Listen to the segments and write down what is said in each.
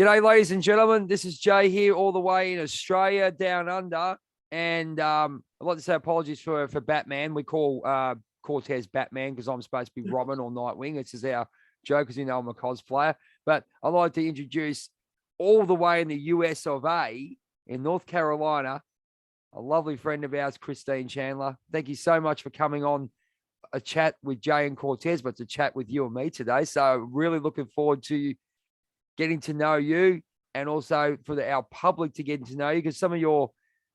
G'day, ladies and gentlemen. This is Jay here, all the way in Australia, down under. And I'd like to say apologies for Batman. We call Cortez Batman because I'm supposed to be Robin or Nightwing. This is our joke because you know I'm a cosplayer. But I'd like to introduce all the way in the US of A, in North Carolina, a lovely friend of ours, Christine Chandler. Thank you so much for coming on a chat with Jay and Cortez, but to chat with you and me today. So really looking forward to getting to know you, and also for our public to get to know you, because some of your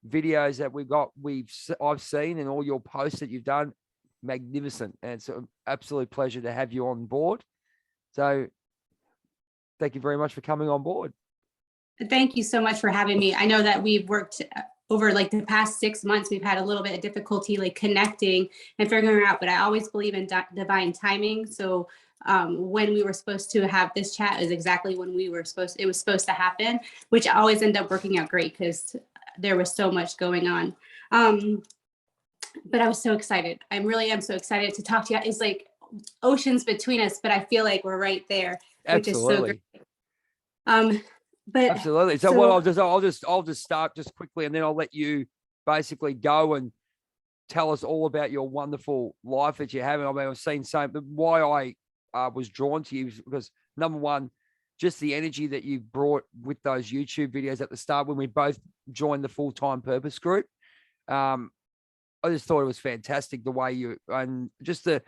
videos that I've seen, and all your posts that you've done, magnificent. And it's an absolute pleasure to have you on board. So thank you very much for coming on board. Thank you so much for having me. I know that we've worked over like the past 6 months. We've had a little bit of difficulty like connecting and figuring out, but I always believe in divine timing. So when we were supposed to have this chat is exactly when it was supposed to happen, which always ended up working out great because there was so much going on. But I was so excited. I really am so excited to talk to you. It's like oceans between us, but I feel like we're right there, which Absolutely. is so great. But absolutely. So well, I'll just start just quickly, and then I'll let you basically go and tell us all about your wonderful life that you have. And I mean, I've seen but why I was drawn to you because, number one, just the energy that you brought with those YouTube videos at the start when we both joined the Full-Time Purpose group. I just thought it was fantastic the way you, and just the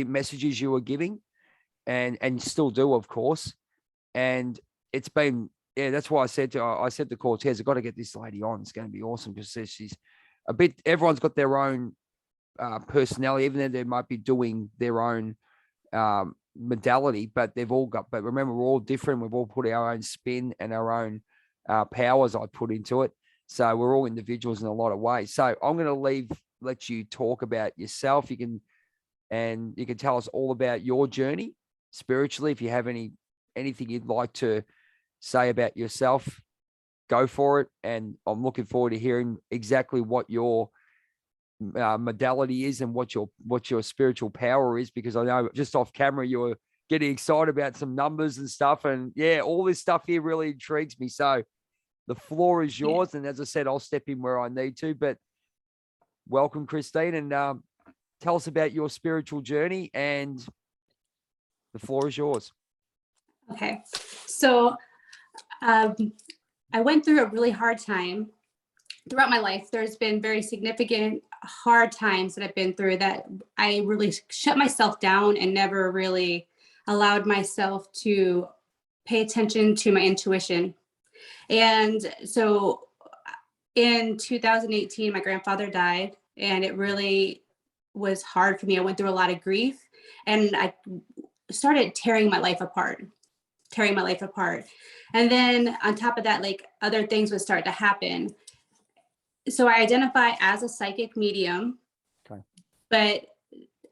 messages you were giving, and still do, of course. And it's been, yeah, that's why I said to Cortez, I've got to get this lady on. It's going to be awesome because she's a bit, everyone's got their own personality, even though they might be doing their own modality, but remember, we're all different. We've all put our own spin and our own powers I put into it. So we're all individuals in a lot of ways. So I'm going to let you talk about yourself. You can tell us all about your journey spiritually. If you have anything you'd like to say about yourself, go for it. And I'm looking forward to hearing exactly what your modality is and what your spiritual power is, because I know just off camera you were getting excited about some numbers and stuff, and yeah, all this stuff here really intrigues me. So the floor is yours. Yeah. And as I said, I'll step in where I need to, but welcome, Christine, and tell us about your spiritual journey, and the floor is yours. Okay, so I went through a really hard time throughout my life. There's been very significant hard times that I've been through that I really shut myself down and never really allowed myself to pay attention to my intuition. And so in 2018, my grandfather died, and it really was hard for me. I went through a lot of grief, and I started tearing my life apart. And then on top of that, like other things would start to happen. So I identify as a psychic medium, okay, but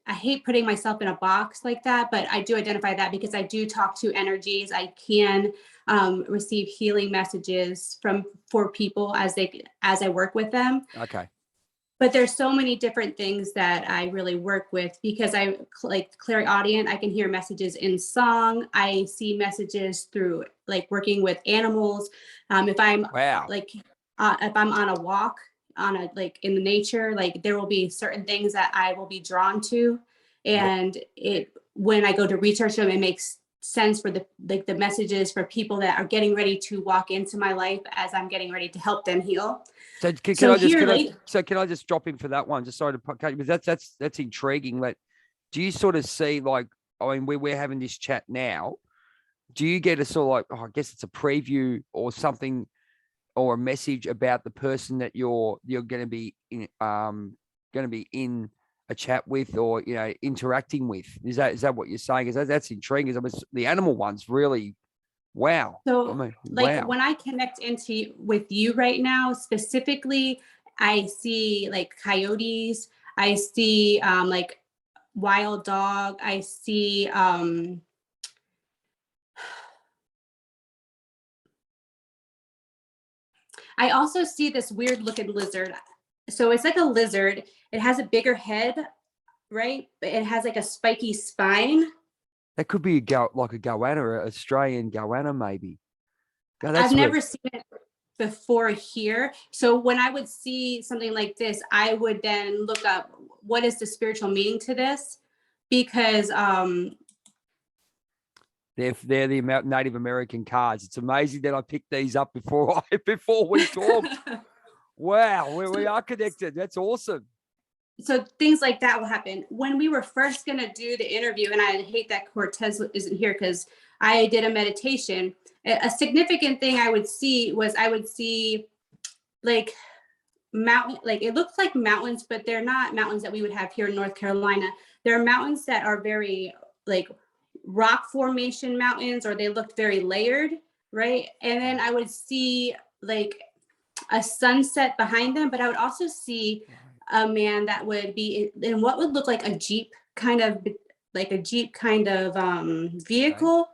I hate putting myself in a box like that, but I do identify that because I do talk to energies. I can receive healing messages for people as I work with them. Okay. But there's so many different things that I really work with because I like clairaudient. I can hear messages in song. I see messages through like working with animals. If I'm if I'm on a walk like in the nature, like there will be certain things that I will be drawn to, and when I go to research them, it makes sense for the messages for people that are getting ready to walk into my life as I'm getting ready to help them heal. So can I just drop in for that one? Just sorry to cut you, because that's intriguing. Like, do you sort of see, like, I mean, we're having this chat now. Do you get a sort of like, I guess it's a preview or something, or a message about the person that you're going to be in a chat with, or interacting with? Is that what you're saying? Is that's intriguing? I mean, the animal one's really wow. So when I connect with you right now specifically, I see like coyotes, I see like wild dog, I see I also see this weird looking lizard. So it's like a lizard. It has a bigger head, right? But it has like a spiky spine. That could be like a goanna, an Australian goanna, maybe. No, that's I've never seen it before here. So when I would see something like this, I would then look up what is the spiritual meaning to this, because they're the Native American cards. It's amazing that I picked these up before we talked. Wow, we are connected. That's awesome. So things like that will happen. When we were first going to do the interview, and I hate that Cortez isn't here because I did a meditation. A significant thing I would see like mountain, like it looks like mountains, but they're not mountains that we would have here in North Carolina. There are mountains that are very like rock formation mountains, or they looked very layered, right? And then I would see like a sunset behind them, but I would also see a man that would be in what would look like a Jeep kind of vehicle,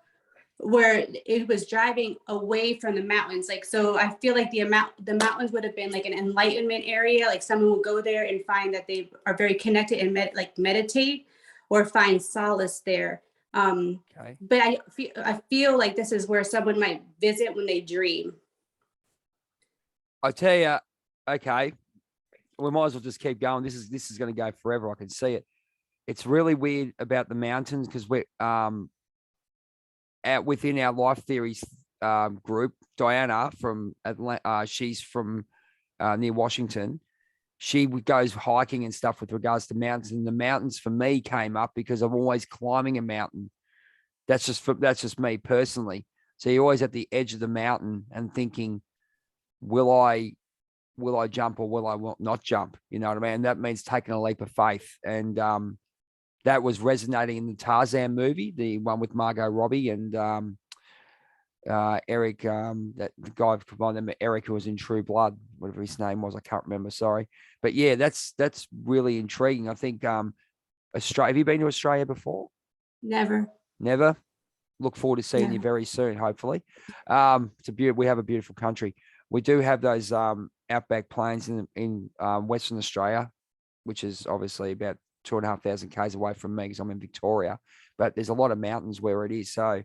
where it was driving away from the mountains. Like, so I feel like the mountains would have been like an enlightenment area. Like someone will go there and find that they are very connected and meditate or find solace there. But I feel like this is where someone might visit when they dream. I tell you, okay, we might as well just keep going. This is going to go forever. I can see it. It's really weird about the mountains because we're within our Life Theories group. Diana from Atlanta, she's from near Washington. She goes hiking and stuff with regards to mountains, and the mountains for me came up because I'm always climbing a mountain. That's just me personally. So you're always at the edge of the mountain and thinking, will I jump or will I not jump? You know what I mean? And that means taking a leap of faith. And that was resonating in the Tarzan movie, the one with Margot Robbie and Eric, that the guy by the name Eric, who was in True Blood, whatever his name was, I can't remember. Sorry, but yeah, that's really intriguing. I think Australia. Have you been to Australia before? Never. Look forward to seeing you very soon. Hopefully, we have a beautiful country. We do have those outback plains in Western Australia, which is obviously about 2,500 k's away from me because I'm in Victoria. But there's a lot of mountains where it is. So,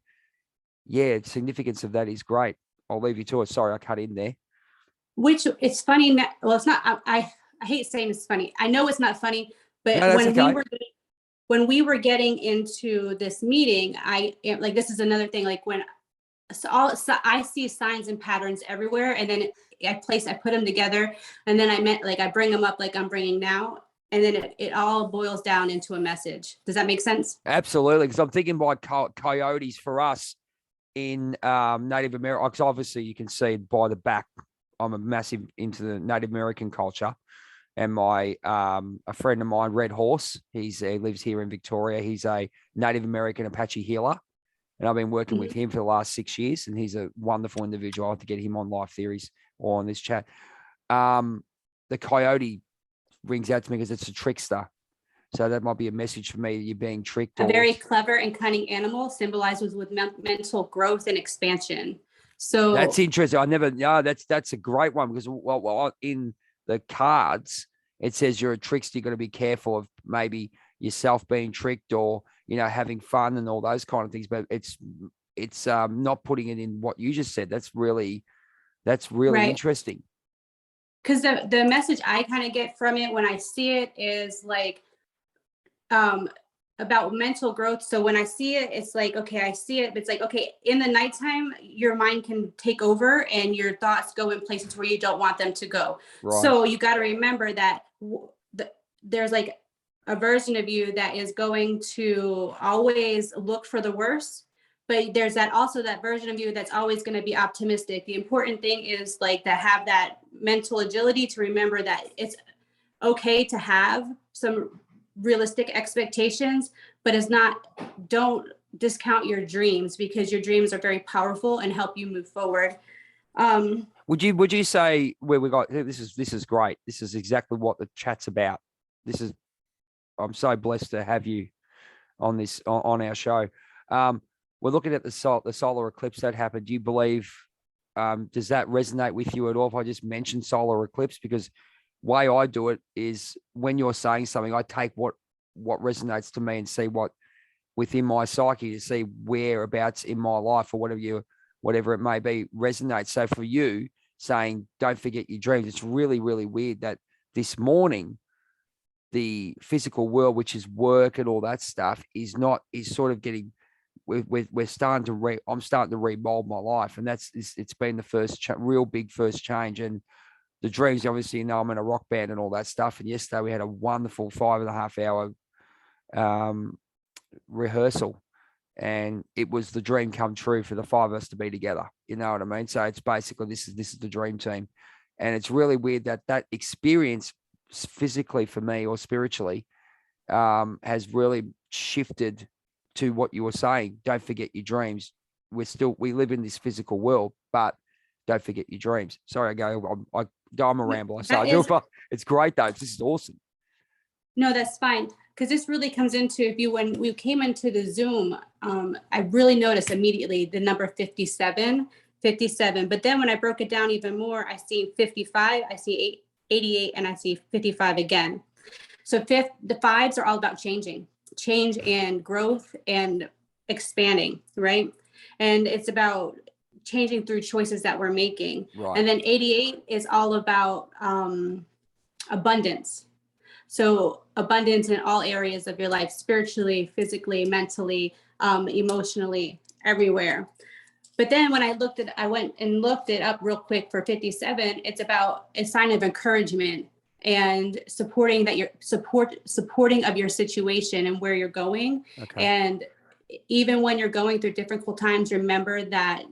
yeah, the significance of that is great. I'll leave you to it. Sorry, I cut in there. Which it's funny. Well, it's not. I hate saying it's funny. I know it's not funny, but No, when we were getting into this meeting, this is another thing. Like I see signs and patterns everywhere, and then I put them together, and then I bring them up like I'm bringing now, and then it all boils down into a message. Does that make sense? Absolutely, because I'm thinking by coyotes for us in Native America, because obviously you can see by the back, I'm a massive into the Native American culture. And my a friend of mine, Red Horse, he lives here in Victoria. He's a Native American Apache healer. And I've been working with him for the last 6 years, and he's a wonderful individual. I'll have to get him on Life Theories or on this chat. The coyote rings out to me because it's a trickster. So that might be a message for me that you're being tricked. A very clever and cunning animal symbolizes with mental growth and expansion. So that's interesting. That's a great one because in the cards, it says you're a trickster. You've got to be careful of maybe yourself being tricked or, having fun and all those kind of things. But it's not putting it in what you just said. That's really right. Interesting. Because the message I kind of get from it when I see it is like about mental growth. So when I see it, it's like, okay, I see it. But it's like, okay, in the nighttime, your mind can take over and your thoughts go in places where you don't want them to go. Right. So you got to remember that there's like a version of you that is going to always look for the worst. But there's that version of you that's always going to be optimistic. The important thing is like to have that mental agility to remember that it's okay to have some realistic expectations, but don't discount your dreams, because your dreams are very powerful and help you move forward. Would you say this is great. This is exactly what the chat's about. I'm so blessed to have you on this, on our show. We're looking at the solar eclipse that happened. Do you believe, does that resonate with you at all if I just mentioned solar eclipse? Because way I do it is when you're saying something, I take what resonates to me and see what within my psyche to see whereabouts in my life or whatever whatever it may be, resonates. So for you saying, don't forget your dreams, it's really, really weird that this morning, the physical world, which is work and all that stuff, is sort of getting, we're starting to I'm starting to remold my life. And it's been the first real big first change. And the dreams, obviously, I'm in a rock band and all that stuff. And yesterday we had a wonderful 5.5 hour rehearsal, and it was the dream come true for the five of us to be together. You know what I mean? So it's basically, this is the dream team. And it's really weird that experience physically for me, or spiritually, has really shifted to what you were saying. Don't forget your dreams. We live in this physical world, but don't forget your dreams. Sorry, I'm a rambler. So it's great though. This is awesome. No, that's fine. Because this really comes into view when we came into the Zoom. I really noticed immediately the number 57. But then when I broke it down even more, I see 55, I see 88, and I see 55 again. So the fives are all about change and growth and expanding, right? And it's about changing through choices that we're making. Right. And then 88 is all about abundance. So abundance in all areas of your life, spiritually, physically, mentally, emotionally, everywhere. But then when I went and looked it up real quick for 57, it's about a sign of encouragement and supporting of your situation and where you're going. Okay. And even when you're going through difficult times, remember that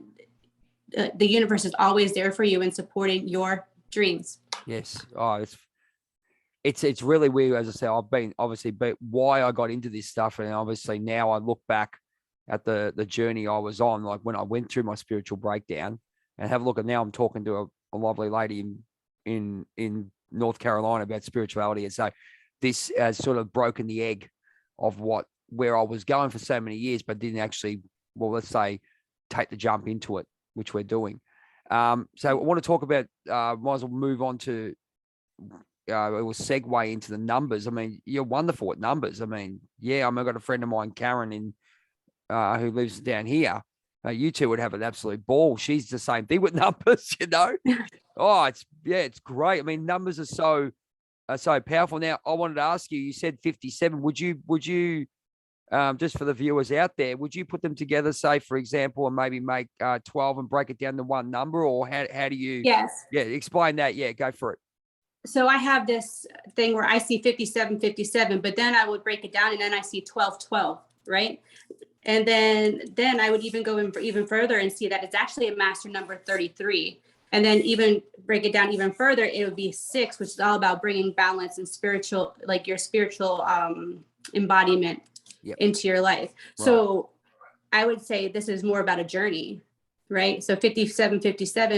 the universe is always there for you and supporting your dreams. Yes. Oh, it's really weird. As I say, I've been obviously, but why I got into this stuff, and obviously now I look back at the journey I was on, like when I went through my spiritual breakdown, and have a look at now I'm talking to a lovely lady in North Carolina about spirituality. And so this has sort of broken the egg of where I was going for so many years, but didn't actually, well, let's say, take the jump into it, which we're doing. So I want to talk about, might as well move on to, it will segue into the numbers. I mean, you're wonderful at numbers. I mean, yeah, I've got a friend of mine, Karen, who lives down here. You two would have an absolute ball. She's the same thing with numbers, you know. Oh, it's great. I mean, numbers are so powerful. Now, I wanted to ask you. You said 57. Would you just for the viewers out there, would you put them together, say, for example, and maybe make 12 and break it down to one number, or how do you? Yes. Yeah, explain that. Yeah, go for it. So I have this thing where I see 57, but then I would break it down and then I see 12, right? And then I would even go even further and see that it's actually a master number 33. And then even break it down even further, it would be 6, which is all about bringing balance and your spiritual embodiment into your life. Right. So I would say this is more about a journey, right? So 57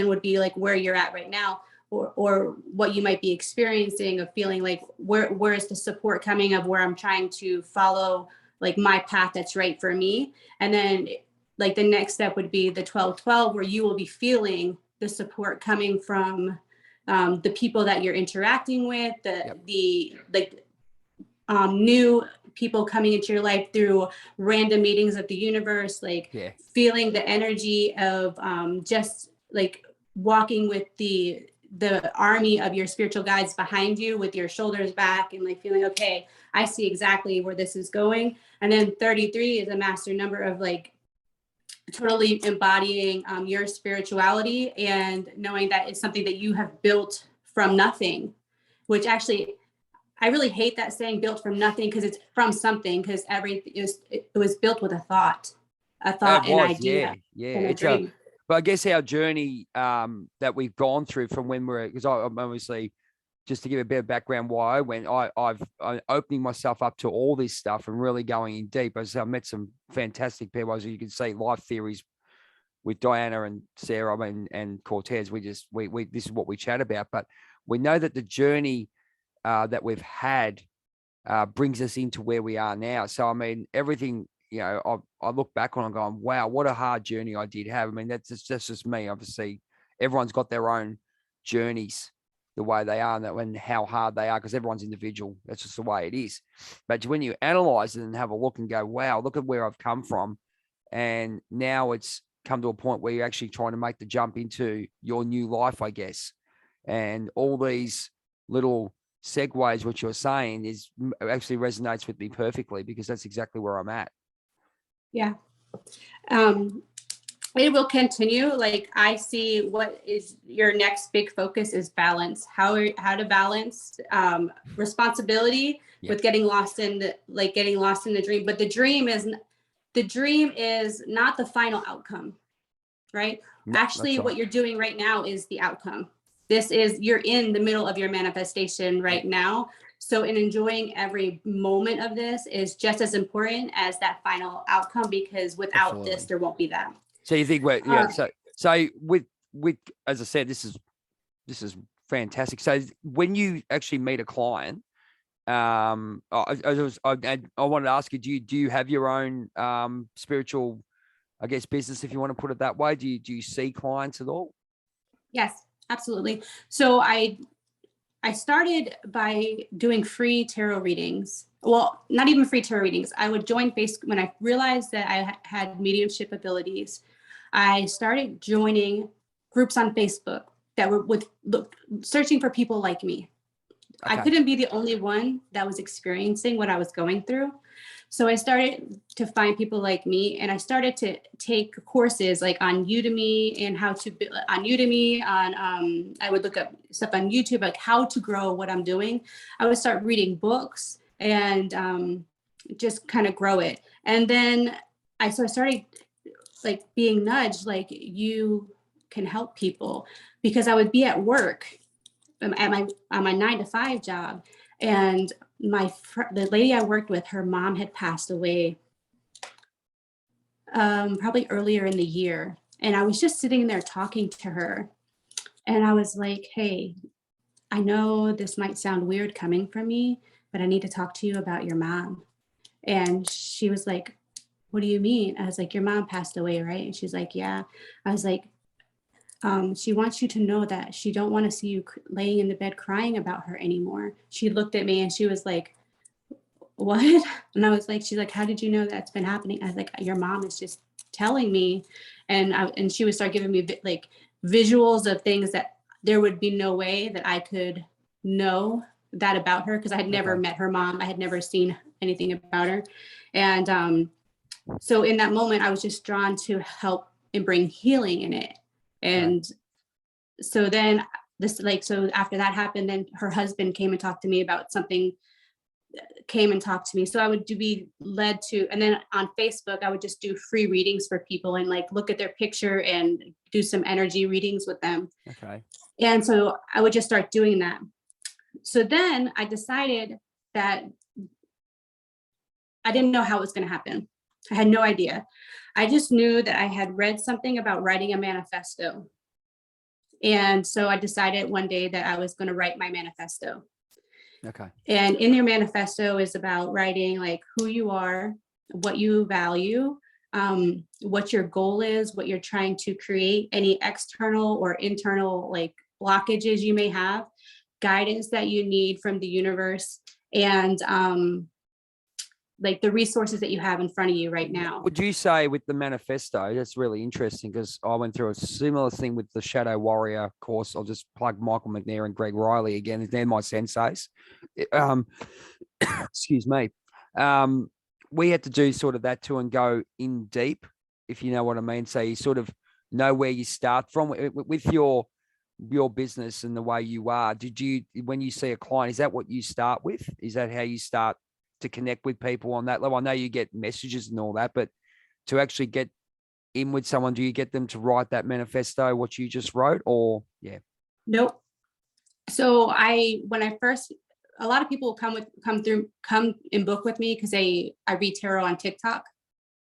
would be like where you're at right now, or what you might be experiencing, of feeling like where is the support coming, of where I'm trying to follow like my path that's right for me. And then like the next step would be the 12, where you will be feeling the support coming from the people that you're interacting with, new people coming into your life through random meetings of the universe, feeling the energy of just like walking with the army of your spiritual guides behind you with your shoulders back, and like feeling, okay, I see exactly where this is going. And then 33 is a master number of like totally embodying your spirituality, and knowing that it's something that you have built from nothing, which actually, I really hate that saying built from nothing, because it's from something, because everything it was built with a thought, an idea. Yeah. But I guess our journey that we've gone through from when because I'm obviously, just to give a bit of background why I went, I'm opening myself up to all this stuff and really going in deep. As I met some fantastic people, as you can see, life theories with Diana and Sarah and Cortez. We this is what we chat about. But we know that the journey that we've had brings us into where we are now. So I mean, everything. You know, I look back on and going, wow, what a hard journey I did have. I mean, that's just me. Obviously, everyone's got their own journeys, the way they are, and how hard they are, because everyone's individual. That's just the way it is. But when you analyze it and have a look and go, wow, look at where I've come from. And now it's come to a point where you're actually trying to make the jump into your new life, I guess. And all these little segues, what you're saying is actually resonates with me perfectly, because that's exactly where I'm at. Yeah. It will continue. Like, I see what is your next big focus is balance. How to balance responsibility with getting lost in the dream. But the dream is not the final outcome, right? No, Actually, what you're doing right now is the outcome. You're in the middle of your manifestation right now. So in enjoying every moment of this is just as important as that final outcome, because without this, there won't be that. So you think so with as I said, this is fantastic. So when you actually meet a client, I wanted to ask you, do you have your own spiritual, I guess, business, if you want to put it that way? Do you see clients at all? Yes, absolutely. So I started by doing free tarot readings. Well, not even free tarot readings. I would join Facebook when I realized that I had mediumship abilities. I started joining groups on Facebook that were searching for people like me. Okay. I couldn't be the only one that was experiencing what I was going through. So I started to find people like me, and I started to take courses like on Udemy and I would look up stuff on YouTube, like how to grow what I'm doing. I would start reading books and just kind of grow it. And then I started like being nudged, like, you can help people, because I would be at work at my 9-to-5 job, and the lady I worked with, her mom had passed away probably earlier in the year, and I was just sitting there talking to her, and I was like, hey, I know this might sound weird coming from me, but I need to talk to you about your mom. And she was like, what do you mean? I was like, your mom passed away, right? And she's like, yeah. I was like, she wants you to know that she don't want to see you laying in the bed crying about her anymore. She looked at me and she was like, what? And I was like, she's like, how did you know that's been happening? I was like, your mom is just telling me. And she would start giving me like visuals of things that there would be no way that I could know that about her, because I had never met her mom. I had never seen anything about her. And so in that moment, I was just drawn to help and bring healing in it. And so then so after that happened, then her husband came and talked to me about something, So I would be led to, and then on Facebook, I would just do free readings for people and like look at their picture and do some energy readings with them. Okay. And so I would just start doing that. So then I decided that I didn't know how it was going to happen. I had no idea. I just knew that I had read something about writing a manifesto. And so I decided one day that I was going to write my manifesto. Okay. And in your manifesto is about writing like who you are, what you value, what your goal is, what you're trying to create, any external or internal like blockages you may have, guidance that you need from the universe, and like the resources that you have in front of you right now. Would you say with the manifesto, that's really interesting, because I went through a similar thing with the Shadow Warrior course. I'll just plug Michael McNair and Greg Riley again. They're my senseis. Excuse me. We had to do sort of that too and go in deep, if you know what I mean. So you sort of know where you start from with your business and the way you are. Did you, when you see a client, is that what you start with? Is that how you start to connect with people on that level? I know you get messages and all that, but to actually get in with someone, do you get them to write that manifesto, what you just wrote, or yeah? Nope. So a lot of people come and book with me because I read tarot on TikTok.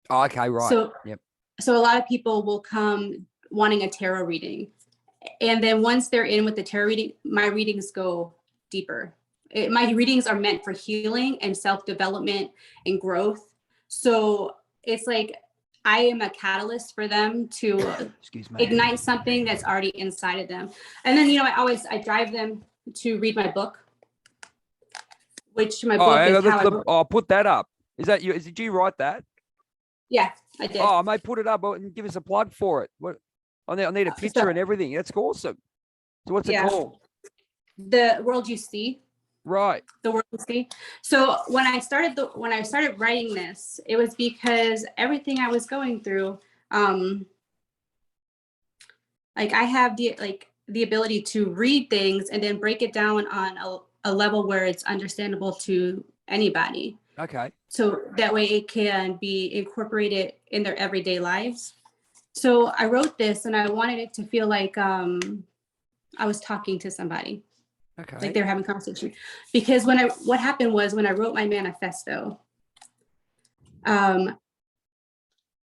Oh, okay, right. So a lot of people will come wanting a tarot reading, and then once they're in with the tarot reading, my readings go deeper. My readings are meant for healing and self-development and growth. So it's like I am a catalyst for them to ignite something that's already inside of them. And then, I drive them to read my book, which my book is how I... I'll put that up. Is that you? Did you write that? Yeah, I did. Oh, I may put it up and give us a plug for it. What? I need a picture and everything. That's awesome. So what's it called? The World You See. Right. The World You See. So when I started writing this, it was because everything I was going through, like I have the ability to read things and then break it down on a level where it's understandable to anybody. Okay. So that way it can be incorporated in their everyday lives. So I wrote this and I wanted it to feel like I was talking to somebody. Okay. Like they were having a conversation. Because what happened was when I wrote my manifesto,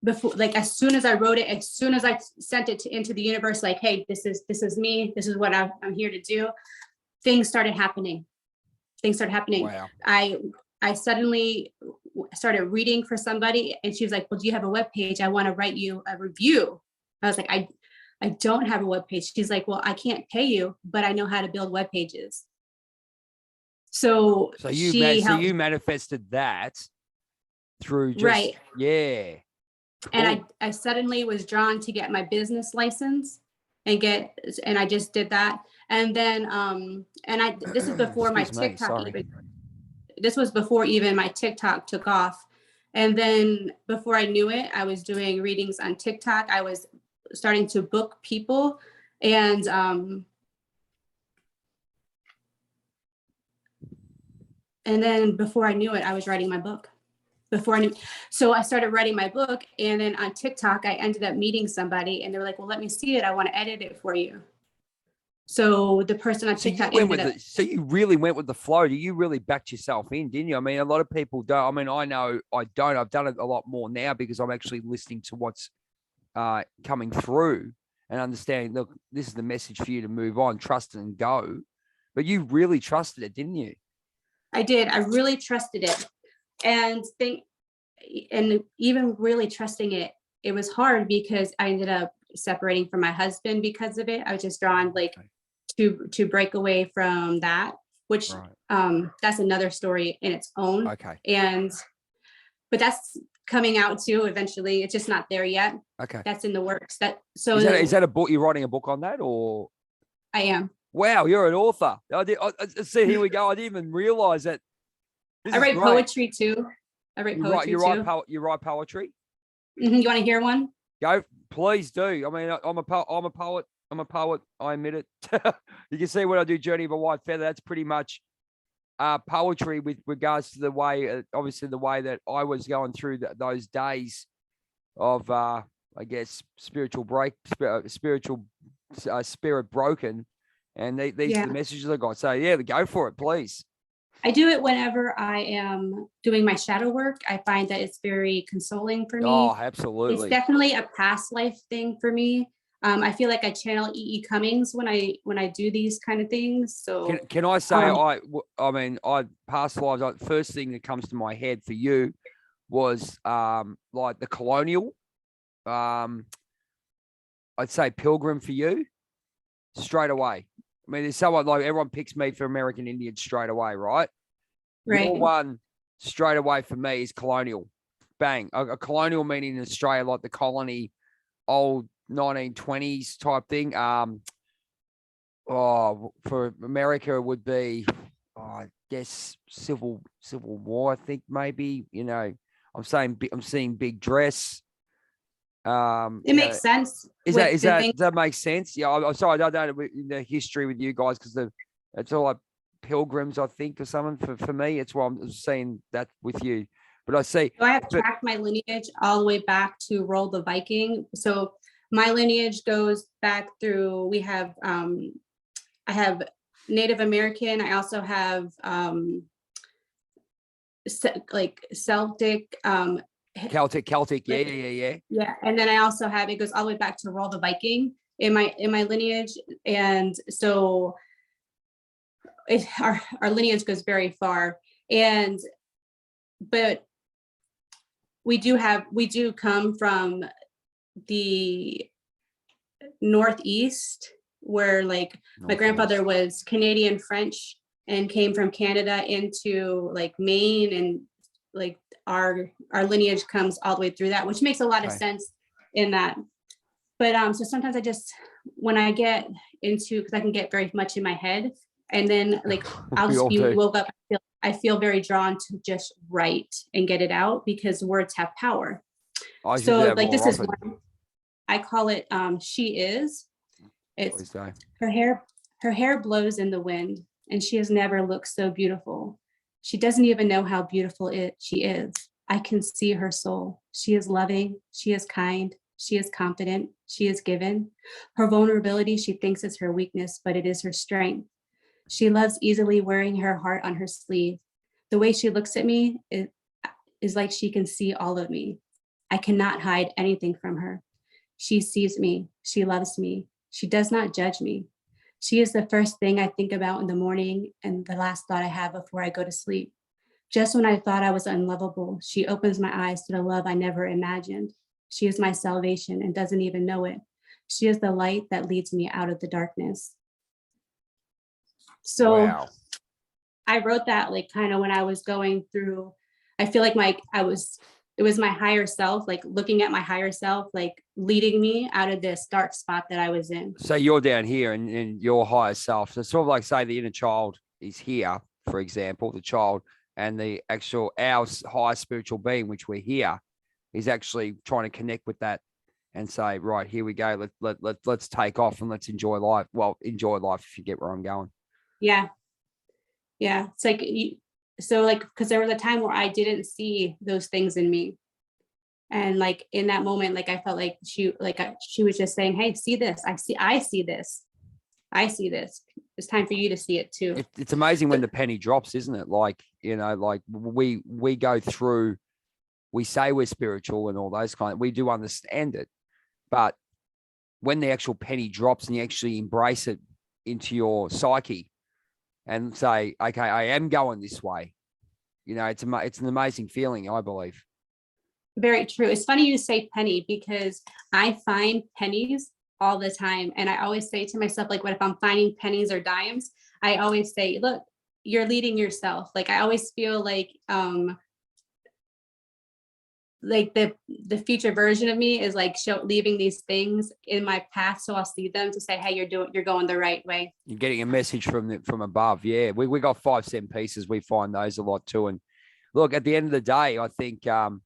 before, like as soon as I wrote it, as soon as I sent it into the universe, like, hey, this is me, this is what I'm here to do, things started happening. Wow. I suddenly started reading for somebody and she was like, well, do you have a webpage? I want to write you a review. I was like, I don't have a webpage. She's like, well, I can't pay you, but I know how to build web pages. So you manifested that through just, right. Yeah. Cool. And I suddenly was drawn to get my business license and I just did that. And then, this is before my TikTok this was before even my TikTok took off. And then before I knew it, I was doing readings on TikTok. I was starting to book people and then before I knew it, I was writing my book. So I started writing my book, and then on TikTok, I ended up meeting somebody, and they were like, "Well, let me see it. I want to edit it for you." So the person on TikTok so you really went with the flow. You really backed yourself in, didn't you? I mean, a lot of people don't. I mean, I know I don't. I've done it a lot more now because I'm actually listening to what's coming through and understanding. Look, this is the message for you to move on, trust it, and go. But you really trusted it, didn't you? I did. I really trusted it. And even really trusting it, it was hard because I ended up separating from my husband because of it. I was just drawn to break away from that, which that's another story in its own. Okay. But that's coming out too eventually. It's just not there yet. Okay. That's in the works. Is that a book? You're writing a book on that, or? I am. Wow, you're an author. See, here we go. I didn't even realize that. I write poetry too. I write poetry too. You write poetry? Mm-hmm. You want to hear one? Go, please do. I mean, I'm a poet. I'm a poet. I admit it. You can see when I do Journey of a Whitefeather, that's pretty much poetry with regards to the way, obviously the way that I was going through those days of, I guess, spiritual spirit broken. And these are the messages I got. So yeah, go for it, please. I do it whenever I am doing my shadow work. I find that it's very consoling for me. Oh, absolutely. It's definitely a past life thing for me. I feel like I channel E.E. Cummings when I do these kind of things. So can I say I mean past lives. First thing that comes to my head for you was like the colonial. I'd say Pilgrim for you straight away. I mean, there's someone like everyone picks me for American Indian straight away, right? Right. Your one straight away for me is colonial. Bang. A colonial meaning in Australia, like the colony, old 1920s type thing. For America it would be, I guess, Civil War. I think maybe. You know, I'm seeing big dress. It makes sense. Does that make sense? Yeah, I'm sorry, I don't know the history with you guys because it's all like pilgrims, I think, or something. For me, it's why I'm seeing that with you. But I see. So I have tracked my lineage all the way back to Roll the Viking. So my lineage goes back through. We have I have Native American. I also have like Celtic. Celtic, yeah. Yeah, and then I also have, it goes all the way back to Roll the Viking in my lineage, and so our lineage goes very far, but we do come from the Northeast, where like my grandfather was Canadian French and came from Canada into like Maine and like our lineage comes all the way through that, which makes a lot of Okay. sense in that. But so sometimes I just, when I get into, because I can get very much in my head, and then like I'll We just all be do. woke up. I feel very drawn to just write and get it out because words have power. I should do So that like more this is often. one, I call it She Is. It's Please do. her hair blows in the wind, and she has never looked so beautiful. She doesn't even know how beautiful she is. I can see her soul. She is loving, she is kind, she is confident, she is given. Her vulnerability, she thinks is her weakness, but it is her strength. She loves easily wearing her heart on her sleeve. The way she looks at me is like she can see all of me. I cannot hide anything from her. She sees me. She loves me. She does not judge me. She is the first thing I think about in the morning and the last thought I have before I go to sleep. Just when I thought I was unlovable, she opens my eyes to the love I never imagined. She is my salvation and doesn't even know it. She is the light that leads me out of the darkness. So Wow. I wrote that like kind of when I was going through, I feel like it was my higher self, like looking at my higher self, like leading me out of this dark spot that I was in. So you're down here and your higher self. So it's sort of like, say, the inner child is here, for example, the child, and the actual, our higher spiritual being, which we're here, is actually trying to connect with that and say, right, here we go. Let's take off and let's enjoy life. Well, enjoy life if you get where I'm going. Yeah. Yeah. It's like, so like, because there was a time where I didn't see those things in me. And like in that moment, like I felt like she was just saying, hey, see this. I see this. I see this. It's time for you to see it too. It's amazing when the penny drops, isn't it? Like, you know, like we go through, we say we're spiritual and all those we do understand it. But when the actual penny drops and you actually embrace it into your psyche and say, okay, I am going this way, you know, it's an amazing feeling, I believe. Very true. It's funny you say penny because I find pennies all the time. And I always say to myself, like, what if I'm finding pennies or dimes? I always say, look, you're leading yourself. Like, I always feel like the future version of me is like leaving these things in my path. So I'll see them to say, hey, you're going the right way. You're getting a message from above. Yeah. We got 5 cent pieces. We find those a lot too. And look, at the end of the day, I think, one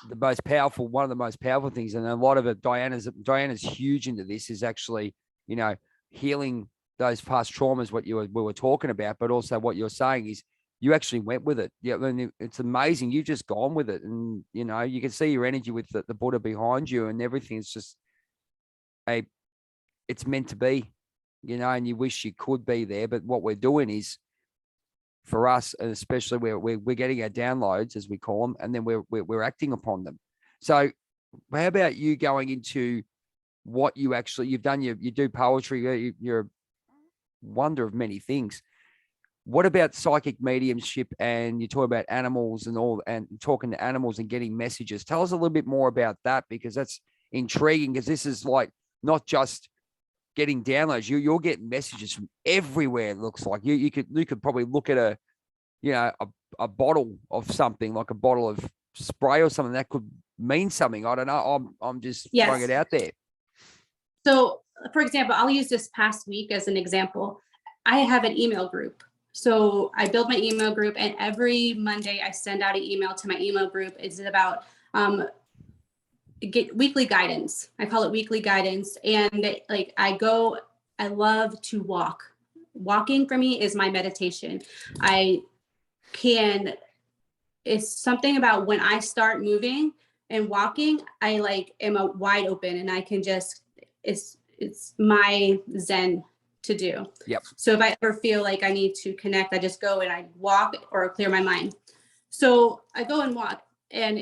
of the most powerful things, and a lot of it, Diana's huge into this, is actually, you know, healing those past traumas, what we were talking about, but also what you're saying is you actually went with it. Yeah, and it's amazing. You've just gone with it, and you know, you can see your energy with the Buddha behind you, and everything. It's just it's meant to be, you know, and you wish you could be there, but what we're doing is, for us, and especially we're getting our downloads, as we call them, and then we're acting upon them. So how about you going into what you've done? You do poetry, you're a wonder of many things. What about psychic mediumship? And you talk about animals and all, and talking to animals and getting messages. Tell us a little bit more about that, because that's intriguing, because this is like not just getting downloads. You're getting messages from everywhere. It looks like you could probably look at a bottle of something, like a bottle of spray or something that could mean something. I don't know. I'm just throwing it out there. So, for example, I'll use this past week as an example. I have an email group. So I build my email group, and every Monday I send out an email to my email group. It's about get weekly guidance. I call it weekly guidance. And like I love to walk. Walking for me is my meditation. It's something about when I start moving and walking, I like am a wide open, and I can just, it's my Zen to do. Yep. So if I ever feel like I need to connect, I just go and I walk or clear my mind. So I go and walk, and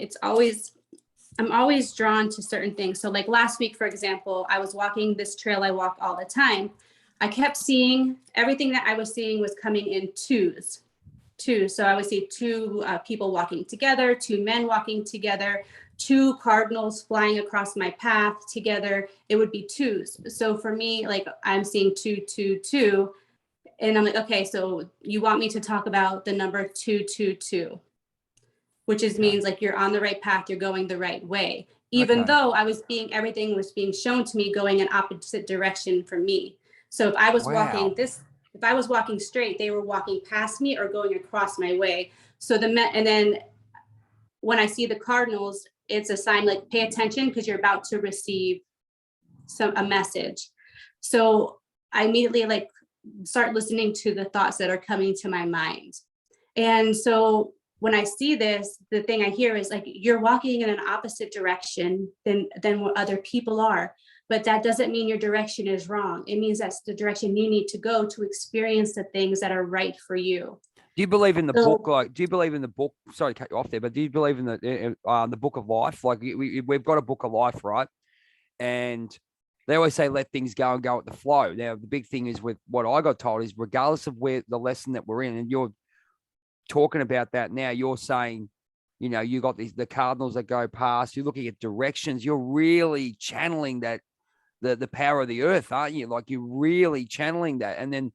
I'm always drawn to certain things. So like last week, for example, I was walking this trail I walk all the time. I kept seeing everything that I was seeing was coming in twos. So I would see two people walking together, two men walking together, two cardinals flying across my path together. It would be twos. So for me, like I'm seeing 222, and I'm like, okay, so you want me to talk about the number 222. which is Okay. means like you're on the right path, you're going the right way. Even Okay. though everything was being shown to me going in opposite direction from me. So if I was Wow. if I was walking straight, they were walking past me or going across my way. So and then when I see the cardinals, it's a sign like pay attention because you're about to receive a message. So I immediately like start listening to the thoughts that are coming to my mind. And so when I see this, the thing I hear is like, you're walking in an opposite direction than what other people are. But that doesn't mean your direction is wrong. It means that's the direction you need to go to experience the things that are right for you. Do you believe in the So- book? Like, do you believe in the book? Sorry to cut you off there, but do you believe in the book of life? Like, we've got a book of life, right? And they always say, let things go and go with the flow. Now, the big thing is with what I got told is regardless of where the lesson that we're in, and you're talking about that now, you're saying, you know, you got the cardinals that go past, you're looking at directions, you're really channeling that, the power of the earth, aren't you? Like, you're really channeling that. And then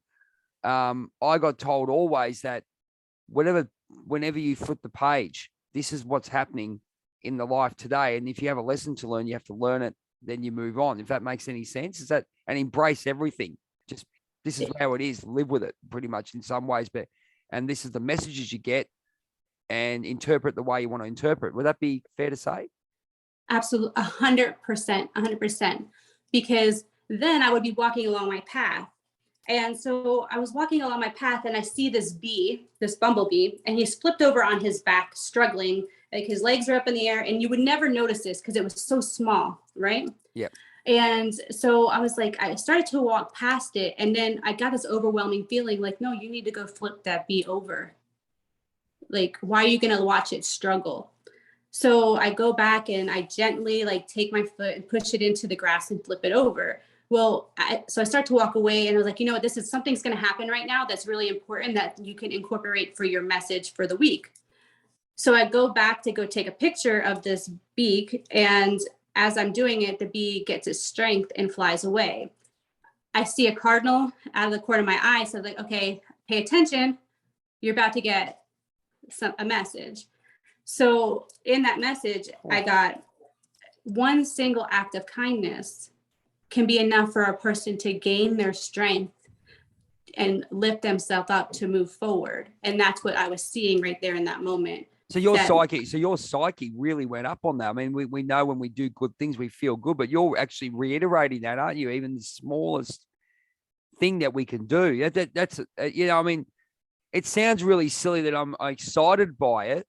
I got told always that whenever you flip the page, this is what's happening in the life today. And if you have a lesson to learn, you have to learn it, then you move on. If that makes any sense, and embrace everything. Just, this is how it is. Live with it pretty much in some ways, and this is the messages you get, and interpret the way you want to interpret. Would that be fair to say? Absolutely, 100%. Because then I would be walking along my path. And so I was walking along my path and I see this bumblebee, and he's flipped over on his back, struggling, like his legs are up in the air, and you would never notice this because it was so small, right? Yeah. And so I was like, I started to walk past it, and then I got this overwhelming feeling like, no, you need to go flip that bee over. Like, why are you going to watch it struggle? So I go back and I gently like take my foot and push it into the grass and flip it over. Well, so I start to walk away, and I was like, you know what, something's going to happen right now that's really important that you can incorporate for your message for the week. So I go back to go take a picture of this beak, and as I'm doing it, the bee gets its strength and flies away. I see a cardinal out of the corner of my eye, so I'm like, okay, pay attention. You're about to get a message. So in that message, I got one single act of kindness can be enough for a person to gain their strength and lift themselves up to move forward. And that's what I was seeing right there in that moment. So your psyche really went up on that. I mean, we know when we do good things, we feel good, but you're actually reiterating that, aren't you? Even the smallest thing that we can do. That's you know, I mean, it sounds really silly that I'm excited by it,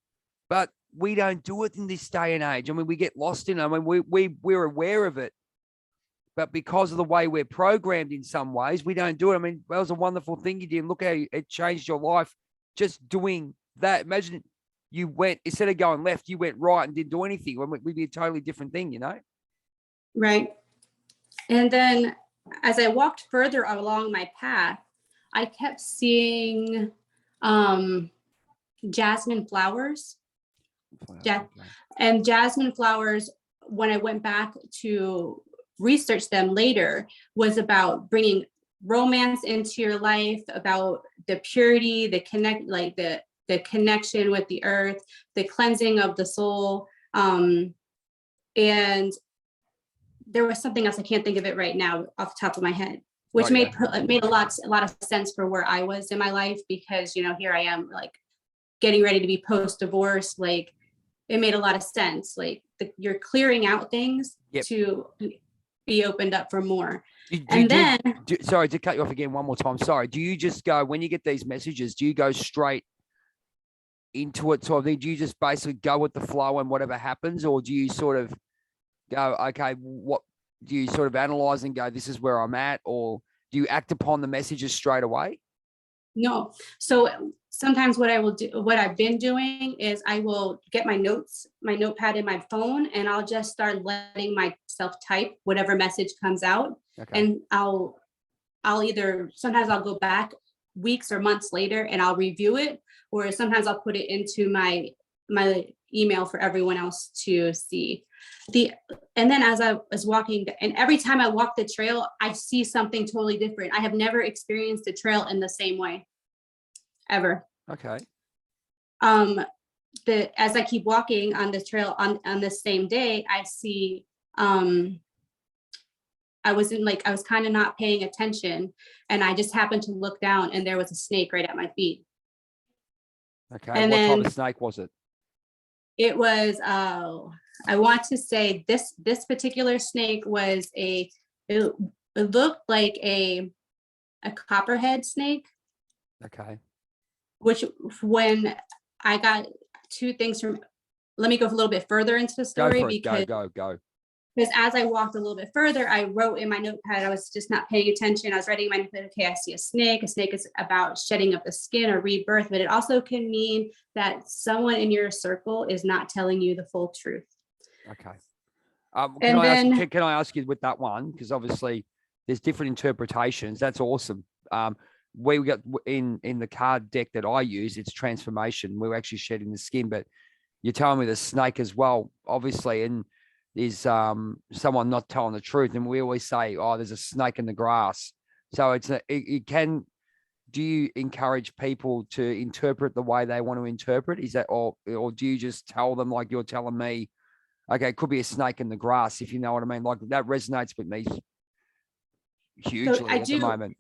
but we don't do it in this day and age. I mean, we get lost in it. I mean, we're aware of it, but because of the way we're programmed in some ways, we don't do it. I mean, that was a wonderful thing you did. Look how it changed your life just doing that. Imagine you went, instead of going left, you went right and didn't do anything. We'd be a totally different thing, you know? Right. And then as I walked further along my path, I kept seeing jasmine flowers. And jasmine flowers, when I went back to research them later, was about bringing romance into your life, about the purity, the connection with the earth, the cleansing of the soul. And there was something else, I can't think of it right now off the top of my head, which made a lot of sense for where I was in my life, because, you know, here I am like getting ready to be post-divorce. Like, it made a lot of sense. Like, you're clearing out things to be opened up for more. Sorry to cut you off again one more time. Sorry. Do you just go, when you get these messages, do you go straight into it sort of thing? Do you just basically go with the flow and whatever happens? Or do you sort of go, okay, what do you sort of analyze and go, this is where I'm at? Or do you act upon the messages straight away? No. So sometimes what I've been doing is I will get my notepad in my phone, and I'll just start letting myself type whatever message comes out. Okay. And sometimes I'll go back weeks or months later and I'll review it, or sometimes I'll put it into my email for everyone else to see. And then as I was walking, and every time I walk the trail, I see something totally different. I have never experienced the trail in the same way, ever. Okay. as I keep walking on the trail on the same day, I see, I was kind of not paying attention, and I just happened to look down, and there was a snake right at my feet. Okay. And What type then of snake was it? it was, I want to say this particular snake was it looked like a copperhead snake, Okay. which when I got two things from, let me go a little bit further into the Go story for it. because Go. as I walked a little bit further, I wrote in my notepad, I was just not paying attention. I was writing in my notepad, okay, I see a snake. A snake is about shedding of the skin or rebirth, but it also can mean that someone in your circle is not telling you the full truth. Okay. Can I ask you with that one? Because obviously there's different interpretations. That's awesome. We got in the card deck that I use, it's transformation. We're actually shedding the skin, but you're telling me the snake as well, obviously, and there's someone not telling the truth. And we always say, oh, there's a snake in the grass. So do you encourage people to interpret the way they want to interpret? Is that, or do you just tell them like you're telling me, okay, it could be a snake in the grass, if you know what I mean? Like that resonates with me hugely at the moment.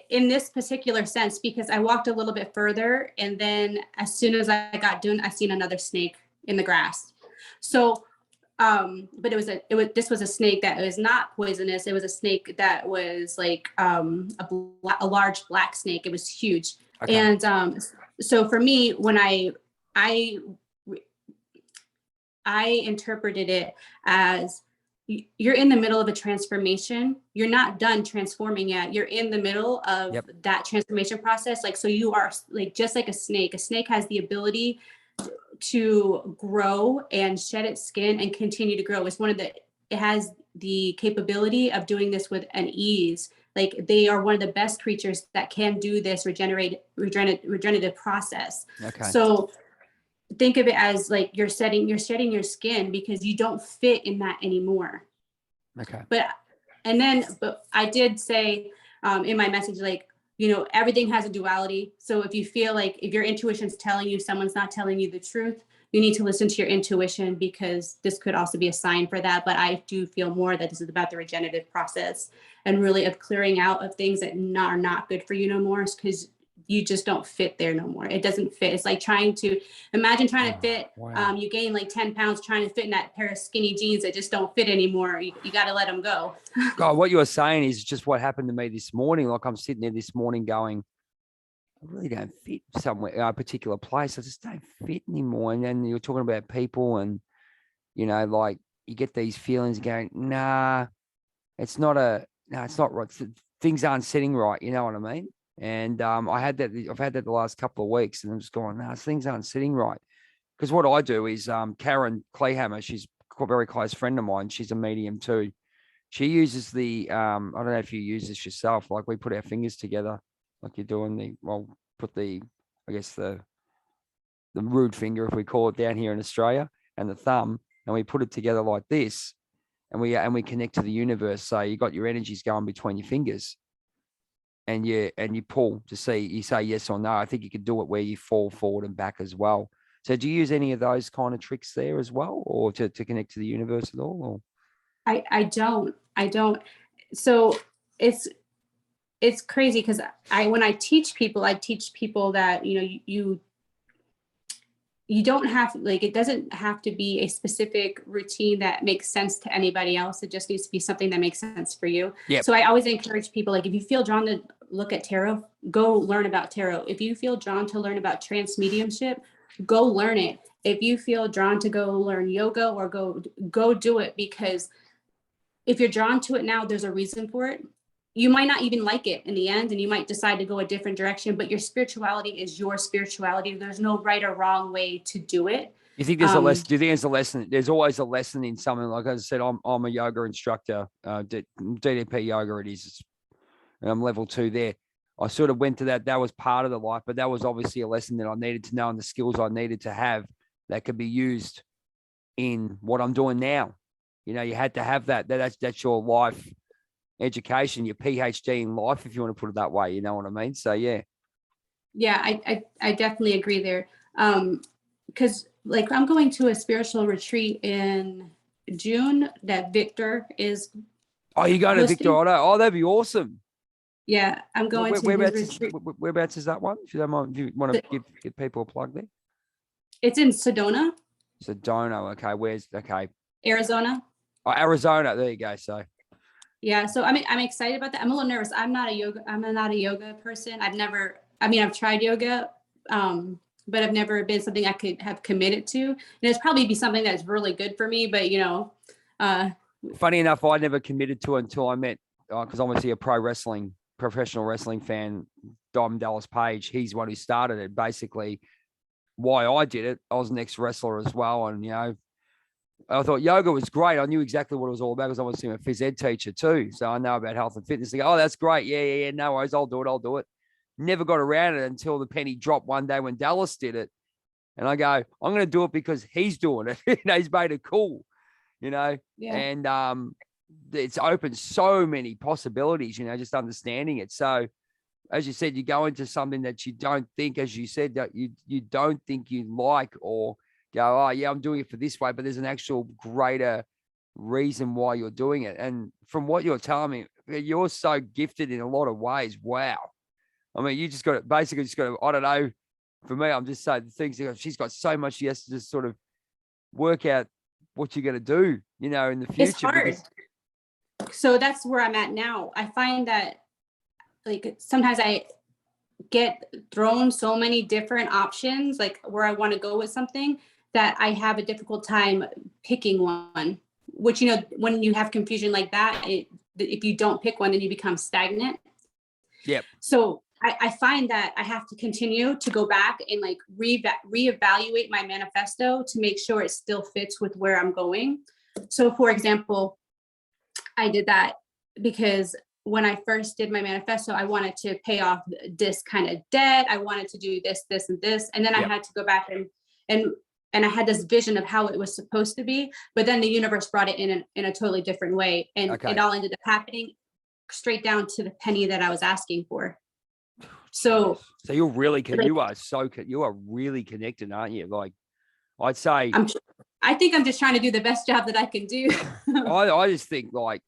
In this particular sense, because I walked a little bit further, and then as soon as I got done, I seen another snake in the grass. So, but this was a snake that was not poisonous. It was a snake that was like a large black snake. It was huge. Okay. And so for me, when I interpreted it as, you're in the middle of a transformation. You're not done transforming yet. You're in the middle of that transformation process. Like, so you are like, just like a snake. A snake has the ability to grow and shed its skin and continue to grow. It has the capability of doing this with an ease. Like, they are one of the best creatures that can do this regenerative process. Okay. So think of it as like you're shedding your skin because you don't fit in that anymore. Okay. But I did say in my message, like, everything has a duality. So if you feel like if your intuition's telling you someone's not telling you the truth, you need to listen to your intuition, because this could also be a sign for that. But I do feel more that this is about the regenerative process and really of clearing out of things that are not good for you no more, because you just don't fit there no more. It doesn't fit. It's like trying to fit. Wow. You gain like 10 pounds trying to fit in that pair of skinny jeans that just don't fit anymore. You got to let them go. God, what you were saying is just what happened to me this morning. Like, I'm sitting there this morning going, I really don't fit somewhere, a particular place. I just don't fit anymore. And then you're talking about people and, like you get these feelings going, nah, it's not right. Things aren't sitting right. You know what I mean? And I've had that the last couple of weeks, and I'm just going, no, things aren't sitting right. Because what I do is Karen Clayhammer, she's a very close friend of mine. She's a medium too. She uses the, I don't know if you use this yourself, like we put our fingers together, like you're doing put the rude finger, if we call it down here in Australia, and the thumb, and we put it together like this, and we connect to the universe. So you got your energies going between your fingers. And you pull to see, you say yes or no. I think you could do it where you fall forward and back as well. So do you use any of those kind of tricks there as well, or to connect to the universe at all? Or? I don't. So it's crazy because when I teach people that, you don't have, like, it doesn't have to be a specific routine that makes sense to anybody else. It just needs to be something that makes sense for you. Yep. So I always encourage people, like, if you feel drawn to look at tarot, go learn about tarot. If you feel drawn to learn about trance mediumship, go learn it. If you feel drawn to go learn yoga, or go do it, because if you're drawn to it now, there's a reason for it. You might not even like it in the end, and you might decide to go a different direction, but your spirituality is your spirituality. There's no right or wrong way to do it. You think there's a lesson? Do you think there's a lesson? There's always a lesson in something. Like I said, I'm a yoga instructor, DDP yoga it is, and I'm level 2 there. I sort of went to that. That was part of the life, but that was obviously a lesson that I needed to know, and the skills I needed to have that could be used in what I'm doing now. You had to have that. That's your life education, your PhD in life, if you want to put it that way. You know what I mean? So yeah. Yeah, I definitely agree there. because like I'm going to a spiritual retreat in June that Victor is Oh, you going to Victor hosting. Otto? Oh, that'd be awesome. Yeah, I'm going to his retreat. Whereabouts is that one? If you don't mind, if you want to give people a plug there. It's in Sedona, Sedona. Okay, okay? Arizona. Oh, Arizona. There you go. So Yeah, so I'm excited about that. I'm a little nervous. I'm not a yoga person. I've tried yoga, but I've never been something I could have committed to. And it's probably be something that's really good for me, but funny enough, I never committed to it until I met, because obviously a professional wrestling fan, Dom Dallas Page. He's the one who started it. Basically, why I did it. I was an ex-wrestler as well, and I thought yoga was great. I knew exactly what it was all about because I was a phys ed teacher too. So I know about health and fitness. They go, oh, that's great. Yeah. No worries. I'll do it. Never got around it until the penny dropped one day when Dallas did it. And I go, I'm going to do it because he's doing it. He's made it cool, Yeah. and it's opened so many possibilities, just understanding it. So as you said, you go into something that you don't think, as you said, that you don't think you like, or go, oh yeah, I'm doing it for this way, but there's an actual greater reason why you're doing it. And from what you're telling me, you're so gifted in a lot of ways. Wow. I mean, you just got to basically I don't know. For me, I'm just saying the things she's got so much. She has to just sort of work out what you're going to do, in the future. It's hard. So that's where I'm at now. I find that like sometimes I get thrown so many different options, like where I want to go with something, that I have a difficult time picking one, which, when you have confusion like that, if you don't pick one, then you become stagnant. Yep. So I find that I have to continue to go back and like reevaluate my manifesto to make sure it still fits with where I'm going. So for example, I did that because when I first did my manifesto, I wanted to pay off this kind of debt. I wanted to do this, this, and this. And then I had to go back and I had this vision of how it was supposed to be, but then the universe brought it in a totally different way. And it all ended up happening straight down to the penny that I was asking for. So you're really, you are really connected, aren't you? Like I'd say, I think I'm just trying to do the best job that I can do. I just think like,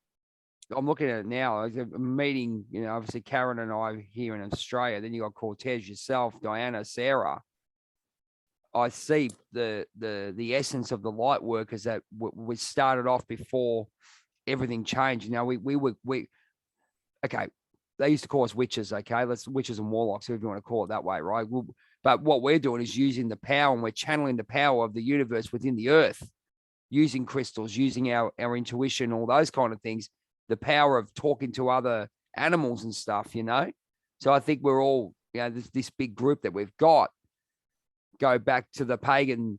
I'm looking at it now. I'm meeting, obviously Karen and I here in Australia. Then you got Cortez, yourself, Diana, Sarah. I see the essence of the light workers that we started off before everything changed. We okay. They used to call us witches. Okay, witches and warlocks, if you want to call it that way, right? But what we're doing is using the power, and we're channeling the power of the universe within the earth, using crystals, using our intuition, all those kind of things. The power of talking to other animals and stuff, So I think we're all, this big group that we've got, go back to the pagans,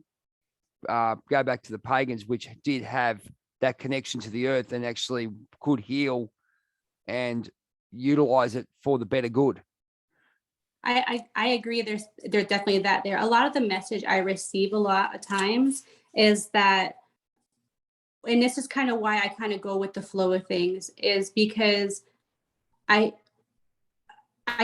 which did have that connection to the earth and actually could heal and utilize it for the better good. I agree. There's definitely that there. A lot of the message I receive a lot of times is that, and this is kind of why I kind of go with the flow of things, is because I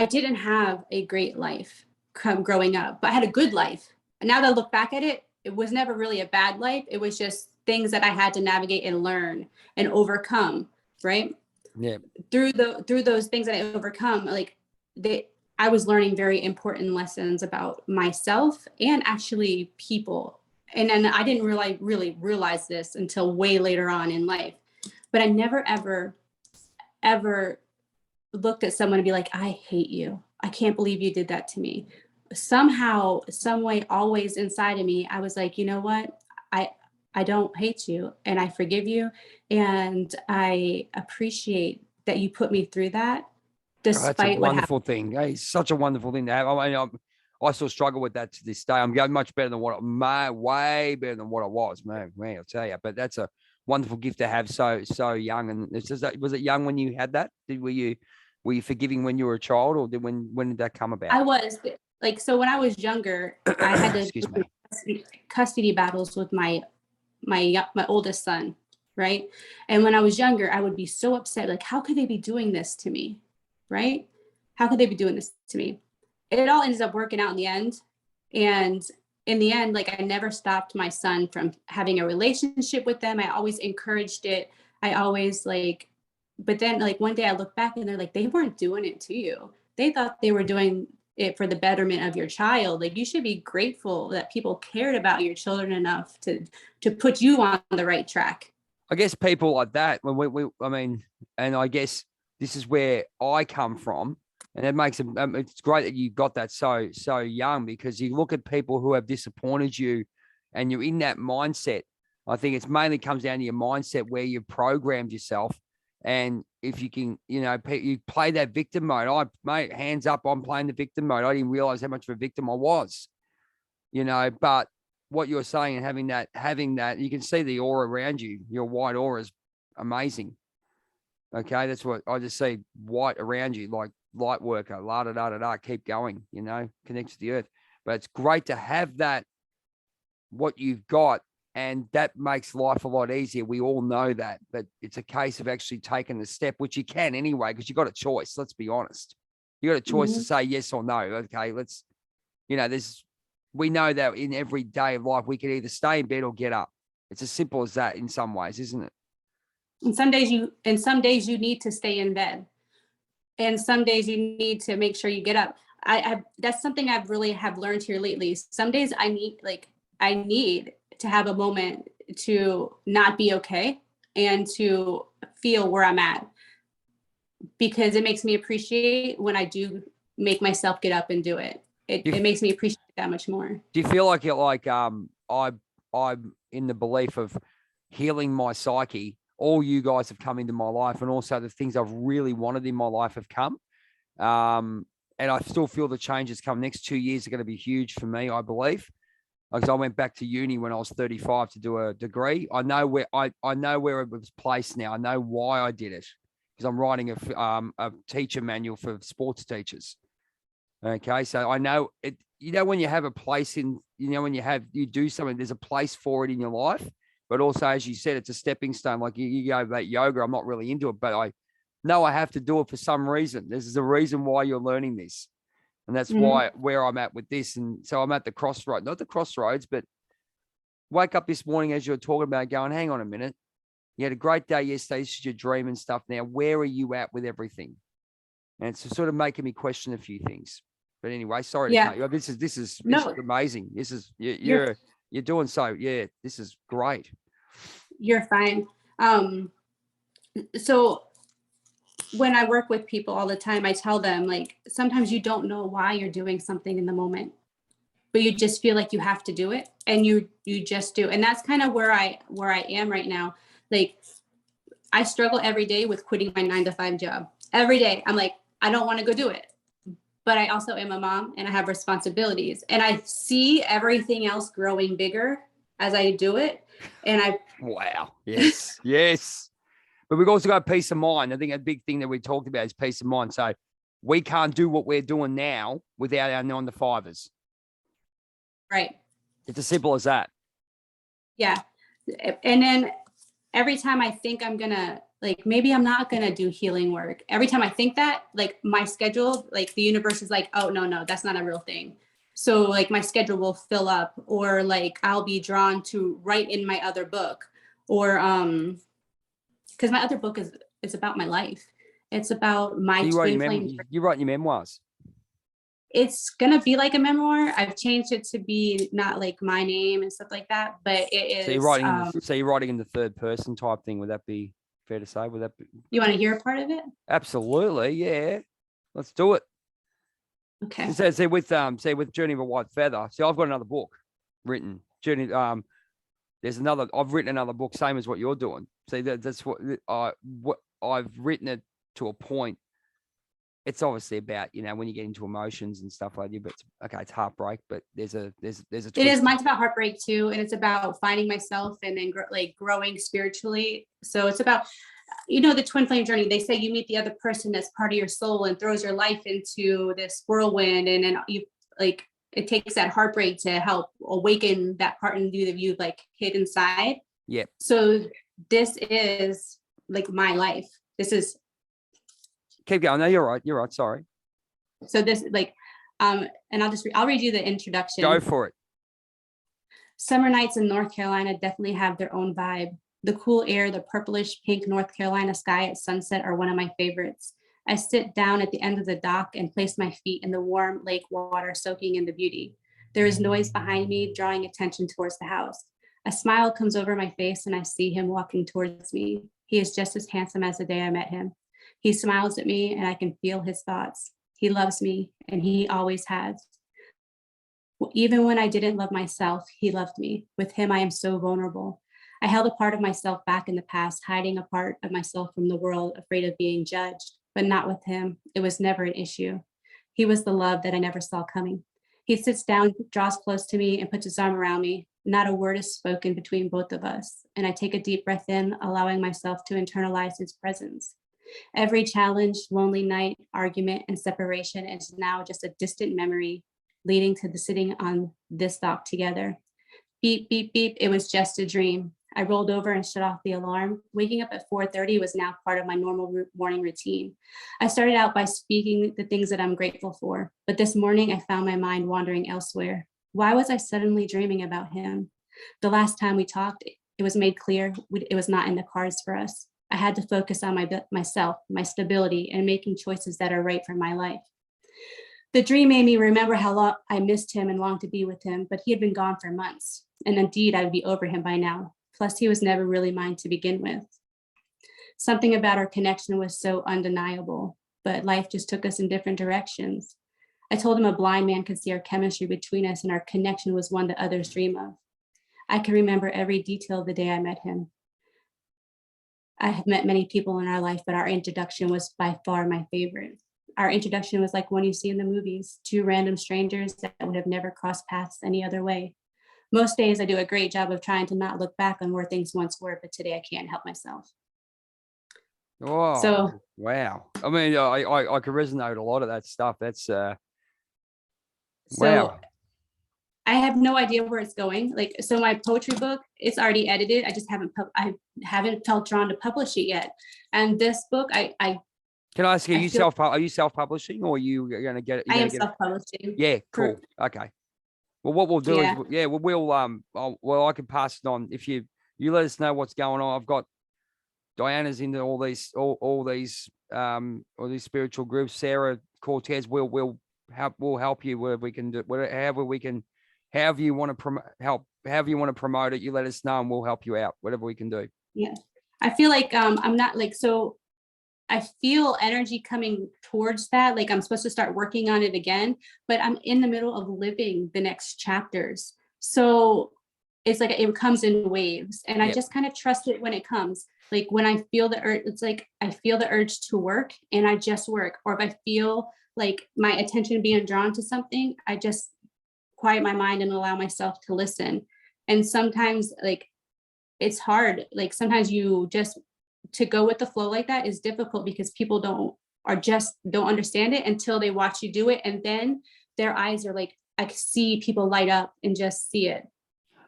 didn't have a great life growing up, but I had a good life. And now that I look back at it, it was never really a bad life. It was just things that I had to navigate and learn and overcome, right? Yeah. Through those things that I overcome, I was learning very important lessons about myself and actually people. And then I didn't really realize this until way later on in life. But I never, ever looked at someone and be like, I hate you. I can't believe you did that to me. Somehow, some way, always inside of me, I was like, you know what? I don't hate you, and I forgive you. And I appreciate that you put me through that. Despite that's a wonderful thing. Hey, it's such a wonderful thing to have. I mean, I still struggle with that to this day. I'm getting much better than way better than what I was, man. I'll tell you. But that's a wonderful gift to have so young. And it's just, was it young when you had that? Were you forgiving when you were a child, or when did that come about? I was so when I was younger, I had to custody battles with my oldest son, right? And when I was younger, I would be so upset, like, how could they be doing this to me, right? How could they be doing this to me? It all ends up working out in the end. And in the end, like, I never stopped my son from having a relationship with them. I always encouraged it. I always like, but then like one day I look back and they're like, they weren't doing it to you. They thought they were doing it for the betterment of your child. Like, you should be grateful that people cared about your children enough to put you on the right track. I guess people like that, when I mean, and I guess this is where I come from, and it makes it's great that you got that so young, because you look at people who have disappointed you, and you're in that mindset. I think it's mainly comes down to your mindset, where you've programmed yourself, and if you can, you play that victim mode. Mate, hands up, I'm playing the victim mode. I didn't realize how much of a victim I was, but what you're saying and having that, you can see the aura around you. Your white aura is amazing. Okay. That's what I just see, white around you, like light worker, la da da da da, keep going, connect to the earth. But it's great to have that, what you've got, and that makes life a lot easier. We all know that, but it's a case of actually taking the step, which you can anyway, because you got a choice. Let's be honest. You got a choice to say yes or no. Okay. We know that in every day of life, we can either stay in bed or get up. It's as simple as that in some ways, isn't it? And some days you need to stay in bed. And some days you need to make sure you get up. That's something I've really have learned here lately. Some days I need to have a moment to not be okay and to feel where I'm at, because it makes me appreciate when I do make myself get up and do it. It makes me appreciate it that much more. Do you feel like you're like, I'm in the belief of healing my psyche? All you guys have come into my life, and also the things I've really wanted in my life have come. And I still feel the changes come. Next 2 years are going to be huge for me, I believe. Because I went back to uni when I was 35 to do a degree. I know where it was placed now. I know why I did it, because I'm writing a teacher manual for sports teachers. Okay, so I know it. When you have a place in, when you do something, there's a place for it in your life. But also, as you said, it's a stepping stone. Like you go about yoga, I'm not really into it, but I know I have to do it for some reason. There's a reason why you're learning this. And that's where I'm at with this. And so I'm at the crossroads, not the crossroads, but wake up this morning as you're talking about, going, hang on a minute. You had a great day yesterday. This is your dream and stuff. Now, where are you at with everything? And it's sort of making me question a few things. But anyway, sorry to cut you off. This is amazing. This is you're doing so. Yeah, this is great. You're fine. So when I work with people all the time, I tell them, like, sometimes you don't know why you're doing something in the moment, but you just feel like you have to do it, and you just do. And that's kind of where I am right now. Like, I struggle every day with quitting my 9-to-5 job. Every day I'm like, I don't want to go do it, but I also am a mom and I have responsibilities, and I see everything else growing bigger as I do it. And wow. Yes. Yes. But we've also got peace of mind. I think a big thing that we talked about is peace of mind. So we can't do what we're doing now without our 9-to-5ers. Right. It's as simple as that. Yeah. And then every time I think I'm gonna, like, maybe I'm not gonna do healing work, every time I think that, like, my schedule, like, the universe is like, oh, no, that's not a real thing. So, like, my schedule will fill up, or like I'll be drawn to write in my other book, or because my other book is about my life. It's about my twin flame. You're writing your memoirs. It's gonna be like a memoir. I've changed it to be not like my name and stuff like that, but it is. So you're writing in the third person type thing. Would that be fair to say? Would that be? You want to hear a part of it? Absolutely, yeah. Let's do it. Okay. So with Journey of a Whitefeather. So I've got another book written. I've written another book, same as what you're doing. See, that's what I've written it to a point. It's obviously about, when you get into emotions and stuff like that, but it's heartbreak, but there's a twist. It is. Mine's about heartbreak too. And it's about finding myself and then growing spiritually. So it's about, the twin flame journey. They say you meet the other person that's part of your soul and throws your life into this whirlwind. And then it takes that heartbreak to help awaken that part in you that you've hid inside. Yeah. So this is like my life. This is. Keep going. No, you're right. Sorry. So this and I'll read you the introduction. Go for it. Summer nights in North Carolina definitely have their own vibe. The cool air, the purplish pink North Carolina sky at sunset are one of my favorites. I sit down at the end of the dock and place my feet in the warm lake water, soaking in the beauty. There is noise behind me, drawing attention towards the house. A smile comes over my face and I see him walking towards me. He is just as handsome as the day I met him. He smiles at me and I can feel his thoughts. He loves me and he always has. Even when I didn't love myself, he loved me. With him, I am so vulnerable. I held a part of myself back in the past, hiding a part of myself from the world, afraid of being judged, but not with him. It was never an issue. He was the love that I never saw coming. He sits down, draws close to me, and puts his arm around me. Not a word is spoken between both of us, and I take a deep breath in, allowing myself to internalize his presence. Every challenge, lonely night, argument, and separation is now just a distant memory, leading to the sitting on this dock together. Beep, beep, beep, it was just a dream. I rolled over and shut off the alarm. Waking up at 4:30 was now part of my normal morning routine. I started out by speaking the things that I'm grateful for, but this morning I found my mind wandering elsewhere. Why was I suddenly dreaming about him? The last time we talked, it was made clear it was not in the cards for us. I had to focus on myself, my stability, and making choices that are right for my life. The dream made me remember how long I missed him and longed to be with him, but he had been gone for months. And indeed, I would be over him by now. Plus, he was never really mine to begin with. Something about our connection was so undeniable, but life just took us in different directions. I told him a blind man could see our chemistry between us and our connection was one that others dream of. I can remember every detail of the day I met him. I have met many people in our life, but our introduction was by far my favorite. Our introduction was like one you see in the movies, two random strangers that would have never crossed paths any other way. Most days I do a great job of trying to not look back on where things once were, but today I can't help myself. Oh, So wow. I mean, I can resonate with a lot of that stuff. That's so wow. I have no idea where it's going. Like, so my poetry book, it's already edited. I just haven't felt drawn to publish it yet. And this book, I Can I ask you, are you self-publishing or are you going to get it? I am self-publishing. Yeah, cool. Okay. Well, what we'll do is, I can pass it on. If you let us know what's going on. I've got Diana's into all these spiritual groups. Sarah Cortez will help you wherever we can do, however you want to promote it. You let us know and we'll help you out, whatever we can do. Yeah. I feel like I'm not like, so I feel energy coming towards that. Like I'm supposed to start working on it again, but I'm in the middle of living the next chapters. So it's like it comes in waves and I just kind of trust it when it comes. Like when I feel the urge, it's like I feel the urge to work and I just work. Or if I feel like my attention being drawn to something, I just quiet my mind and allow myself to listen. And sometimes like it's hard. Like sometimes you just to go with the flow like that is difficult because people don't understand it until they watch you do it. And then their eyes are like, I see people light up and just see it.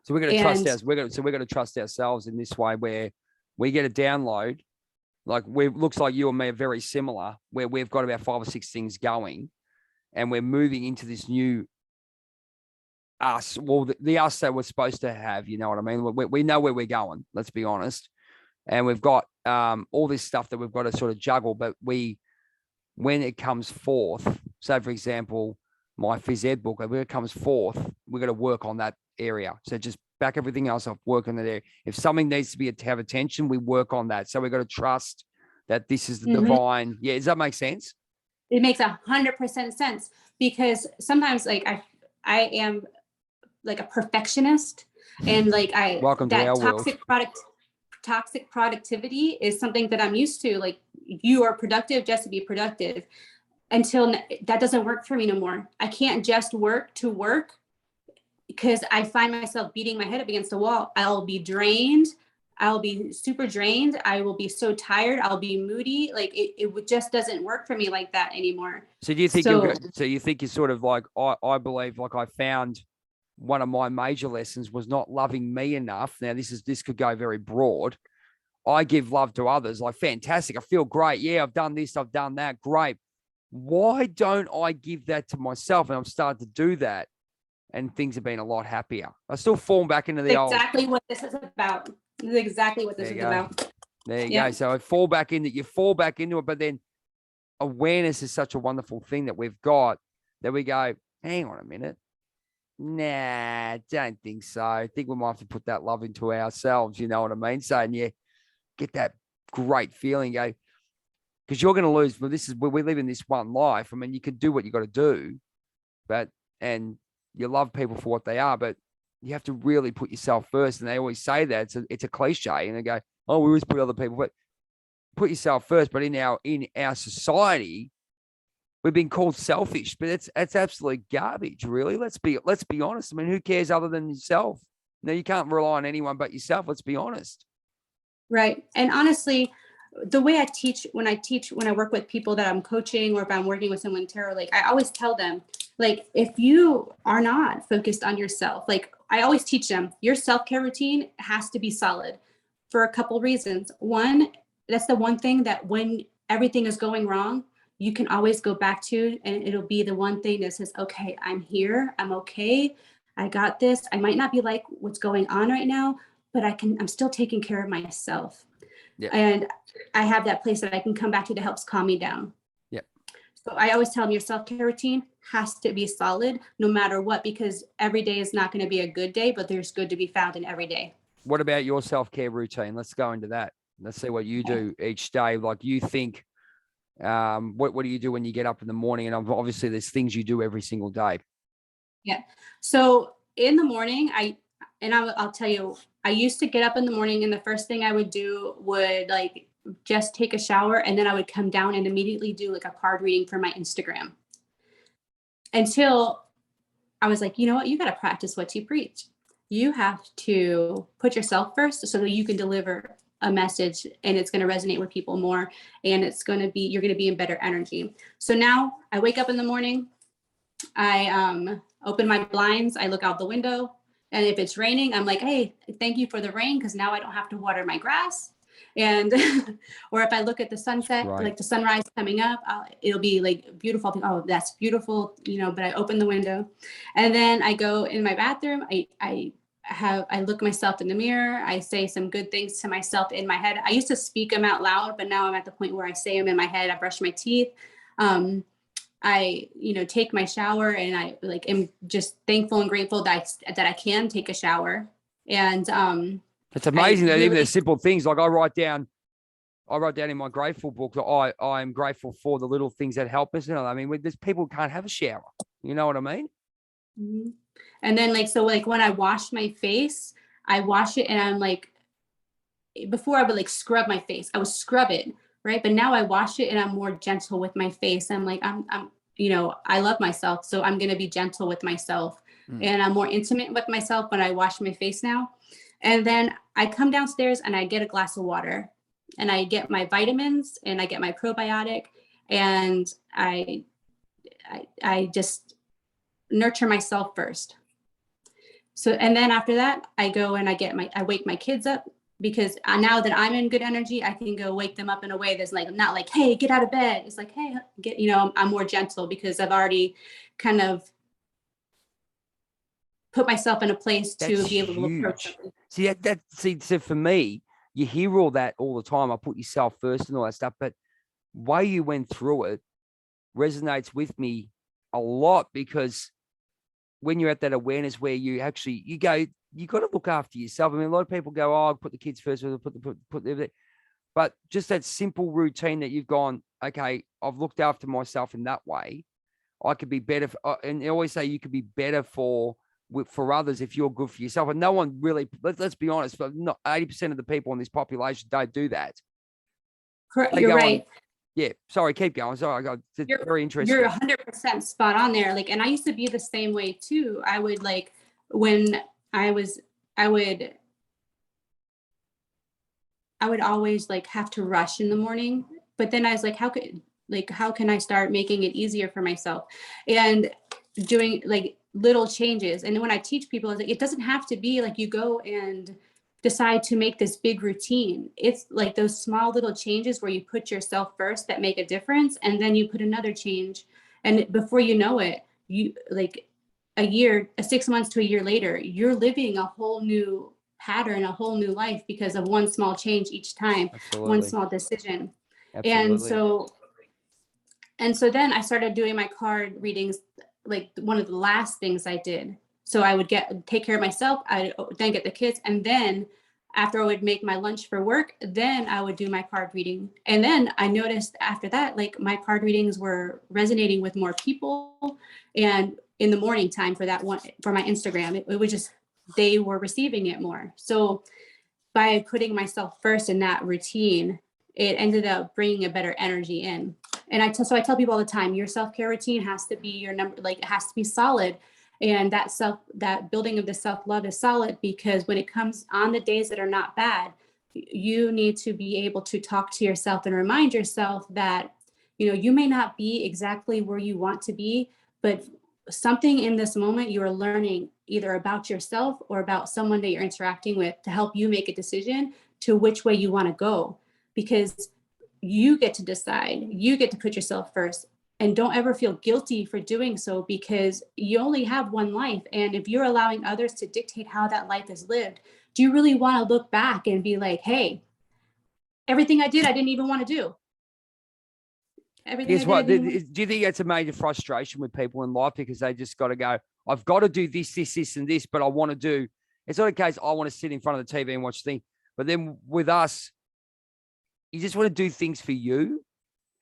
So we're going to trust us. We're going to trust ourselves in this way where we get a download. Like looks like you and me are very similar where we've got about 5 or 6 things going and we're moving into this new us. Well, the us that we're supposed to have, you know what I mean? We know where we're going. Let's be honest. And we've got all this stuff that we've got to sort of juggle, but when it comes forth, so for example, my phys ed book, when it comes forth, we're going to work on that area. So just back everything else off, work on that area. If something needs to have attention, we work on that. So we've got to trust that this is the divine. Yeah, does that make sense? It makes 100% sense because sometimes like I am like a perfectionist and like welcome to our toxic world. Toxic productivity is something that I'm used to. Like you are productive just to be productive until that doesn't work for me no more. I can't just work to work because I find myself beating my head up against the wall. I'll be drained. I'll be super drained. I will be so tired. I'll be moody. Like it just doesn't work for me like that anymore. So do you think you think you're sort of like, I believe like I found one of my major lessons was not loving me enough. Now this could go very broad. I give love to others, like fantastic. I feel great. Yeah, I've done this, I've done that. Great. Why don't I give that to myself? And I'm starting to do that. and things have been a lot happier. I still fall back into the old. Exactly what this is about. This is exactly what this is about. There you go. So I fall back into it, but then awareness is such a wonderful thing that we've got that we go, hang on a minute. Nah, don't think so. I think we might have to put that love into ourselves. You know what I mean? Saying, yeah, get that great feeling, go, because you're going to lose. Well, this is where we live in this one life. I mean, you can do what you got to do, and you love people for what they are, but you have to really put yourself first. And they always say that it's a cliche, and they go, oh, we always put other people, but put yourself first. But in our society, we've been called selfish, but it's absolute garbage, really. Let's be honest. I mean, who cares other than yourself? No, you can't rely on anyone but yourself. Let's be honest. Right. And honestly, the way I teach, when I work with people that I'm coaching, or if I'm working with someone tarot, like I always tell them, like, if you are not focused on yourself, like I always teach them, your self-care routine has to be solid for a couple reasons. One, that's the one thing that when everything is going wrong, you can always go back to, and it'll be the one thing that says, okay, I'm here, I'm okay, I got this. I might not be like what's going on right now, but I'm still taking care of myself. Yeah. And I have that place that I can come back to that helps calm me down. Yeah. So I always tell them your self-care routine has to be solid no matter what, because every day is not going to be a good day, but there's good to be found in every day. What about your self-care routine? Let's go into that. Let's see what you do each day. Like, you think, what do you do when you get up in the morning? And obviously there's things you do every single day. Yeah. So in the morning, I'll tell you, I used to get up in the morning, and the first thing I would do would like just take a shower, and then I would come down and immediately do like a card reading for my Instagram, until I was like, you know what, you got to practice what you preach. You have to put yourself first so that you can deliver a message, and it's going to resonate with people more, and you're going to be in better energy. So now I wake up in the morning, I open my blinds, I look out the window, and if it's raining, I'm like, hey, thank you for the rain, because now I don't have to water my grass. And or if I look at the sunset, right, like the sunrise coming up, it'll be like beautiful. Oh, that's beautiful, but I open the window, and then I go in my bathroom. I look myself in the mirror. I say some good things to myself in my head. I used to speak them out loud, but now I'm at the point where I say them in my head. I brush my teeth. I take my shower, and I am just thankful and grateful that I can take a shower. And it's amazing that even the simple things, like I write down in my grateful book that I am grateful for the little things that help us. I mean, there's people who can't have a shower. You know what I mean? Mm-hmm. And then when I wash my face, I wash it, and I'm like, before I would scrub my face, I would scrub it, right? But now I wash it, and I'm more gentle with my face. I'm like, I'm I love myself, so I'm going to be gentle with myself. And I'm more intimate with myself when I wash my face now. And then I come downstairs, and I get a glass of water, and I get my vitamins, and I get my probiotic, and I just nurture myself first. So, and then after that, I go and I wake my kids up, because now that I'm in good energy, I can go wake them up in a way that's not like, hey, get out of bed. It's like, hey, I'm more gentle, because I've already kind of put myself in a place to be able to approach them. So for me, you hear all that all the time. I put yourself first and all that stuff, but way you went through it resonates with me a lot, because when you're at that awareness where you got to look after yourself. I mean, a lot of people go, oh, put the kids first, put everything. But just that simple routine that you've gone, okay, I've looked after myself in that way. I could be better. And they always say you could be better for others if you're good for yourself. And no one really, let's be honest, but not 80% of the people in this population don't do that. Correct. You're right. Yeah. Sorry, keep going. Sorry, it's very interesting. You're 100% spot on there. And I used to be the same way too. I would when I would always have to rush in the morning. But then I was like, how can I start making it easier for myself, and doing little changes. And when I teach people, it doesn't have to be you go and decide to make this big routine. It's those small little changes where you put yourself first that make a difference, and then you put another change, and before you know it, a 6 months to a year later, you're living a whole new pattern, a whole new life because of one small change each time, one Absolutely. small decision. Absolutely. And so then I started doing my card readings, like one of the last things I did. So I would take care of myself, I then get the kids, and then after I would make my lunch for work, then I would do my card reading. And then I noticed after that, like my card readings were resonating with more people. And in the morning time for that one, for my Instagram, it was just, they were receiving it more. So by putting myself first in that routine, it ended up bringing a better energy in. And so I tell people all the time, your self-care routine has to be your number, like it has to be solid. And that building of the self-love is solid, because when it comes on the days that are not bad, you need to be able to talk to yourself and remind yourself that, you may not be exactly where you want to be, but something in this moment you are learning either about yourself or about someone that you're interacting with to help you make a decision to which way you want to go, because you get to decide, you get to put yourself first. And don't ever feel guilty for doing so, because you only have one life. And if you're allowing others to dictate how that life is lived, do you really want to look back and be like, hey, everything I did, I didn't even want to do. Guess what? Do you think that's a major frustration with people in life, because they just got to go, I've got to do this, this, this, and this, but I want to do, it's not a case I want to sit in front of the TV and watch things. But then with us, you just want to do things for you.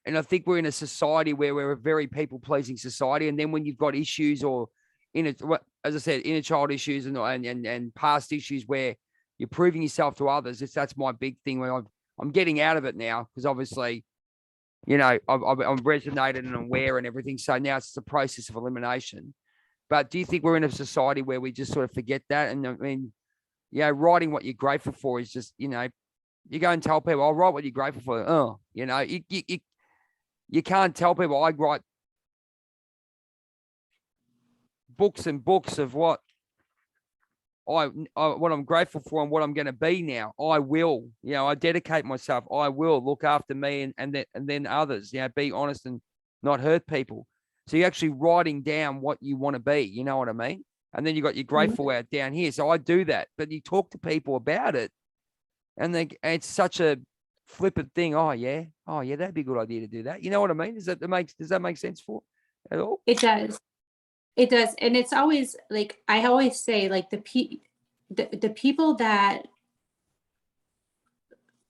And I think we're in a society where we're a very people-pleasing society. And then when you've got issues or as I said, inner child issues and past issues where you're proving yourself to others, that's my big thing. When I'm getting out of it now, because obviously, I'm resonated and aware and everything. So now it's the process of elimination. But do you think we're in a society where we just sort of forget that? And I mean, writing what you're grateful for is just, you go and tell people, I'll write what you're grateful for. Oh, you can't tell people. I write books and books of what I'm grateful for and what I'm going to be now. I will, I dedicate myself. I will look after me and then others, be honest and not hurt people. So you're actually writing down what you want to be, you know what I mean? And then you got your grateful out down here. So I do that, but you talk to people about it, and it's such a flippant thing. Oh yeah, that'd be a good idea to do that. You know what I mean? Does that make sense at all? It does. It does. And it's always like, I always say, like the people that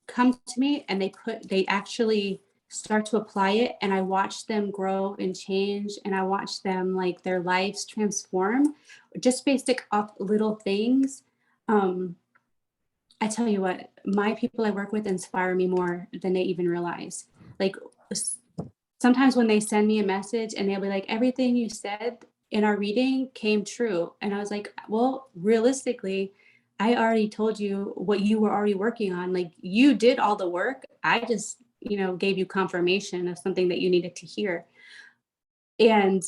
come to me and they actually start to apply it, and I watch them grow and change, and I watch them, like, their lives transform, just basic little things. I tell you what, my people I work with inspire me more than they even realize. Like, sometimes when they send me a message and they'll be like, everything you said in our reading came true. And I was like, well, realistically, I already told you what you were already working on. Like, you did all the work. I just, gave you confirmation of something that you needed to hear. And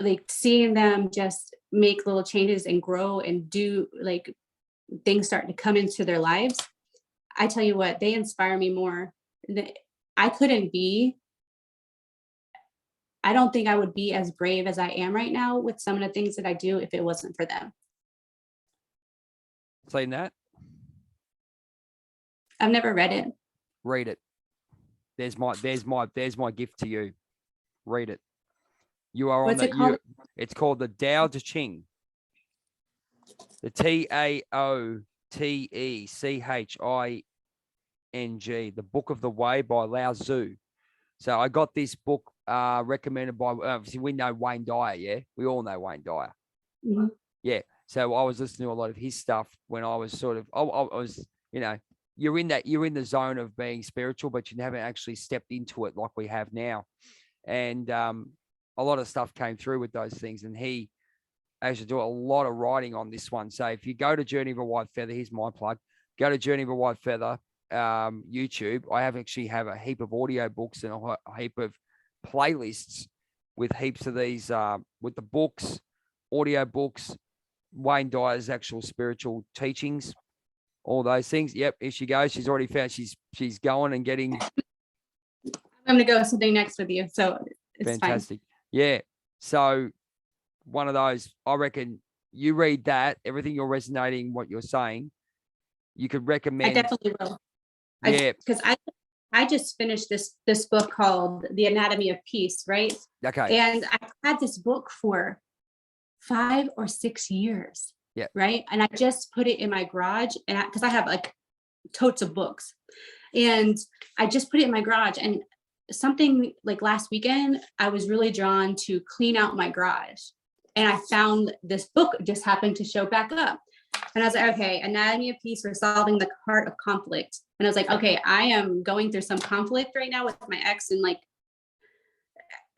like, seeing them just make little changes and grow and do, like, things start to come into their lives, I tell you what, they inspire me more. I don't think I would be as brave as I am right now with some of the things that I do if it wasn't for them. Saying that? I've never read it. Read it. There's my gift to you. Read it. You are What's on it called? It's called the Tao Te Ching. The TAOTECHING, the Book of the Way by Lao Tzu. So I got this book recommended by, obviously we know Wayne Dyer, yeah? We all know Wayne Dyer. Mm-hmm. Yeah. So I was listening to a lot of his stuff when I was sort of, I was, you're in the zone of being spiritual, but you haven't actually stepped into it like we have now. And a lot of stuff came through with those things. And he actually do a lot of writing on this one. So if you go to Journey of a Whitefeather, here's my plug. Go to Journey of a Whitefeather YouTube. I have a heap of audio books and a heap of playlists with heaps of these, with the books, audio books, Wayne Dyer's actual spiritual teachings, all those things. Yep, here she goes. She's already found. She's going and getting. I'm going to go something next with you, so it's fantastic. fine. Yeah. So one of those, I reckon you read that, everything you're resonating, what you're saying, you could I recommend. definitely will. Yeah. Because I just finished this book called The Anatomy of Peace, right? Okay. And I had this book for 5 or 6 years. Yeah. Right. And I just put it in my garage, and because I have like totes of books, and I just put it in my garage. And something like last weekend, I was really drawn to clean out my garage, and I found this book just happened to show back up. And I was like, okay, Anatomy of Peace for solving the heart of conflict. And I was like, okay, I am going through some conflict right now with my ex. And like,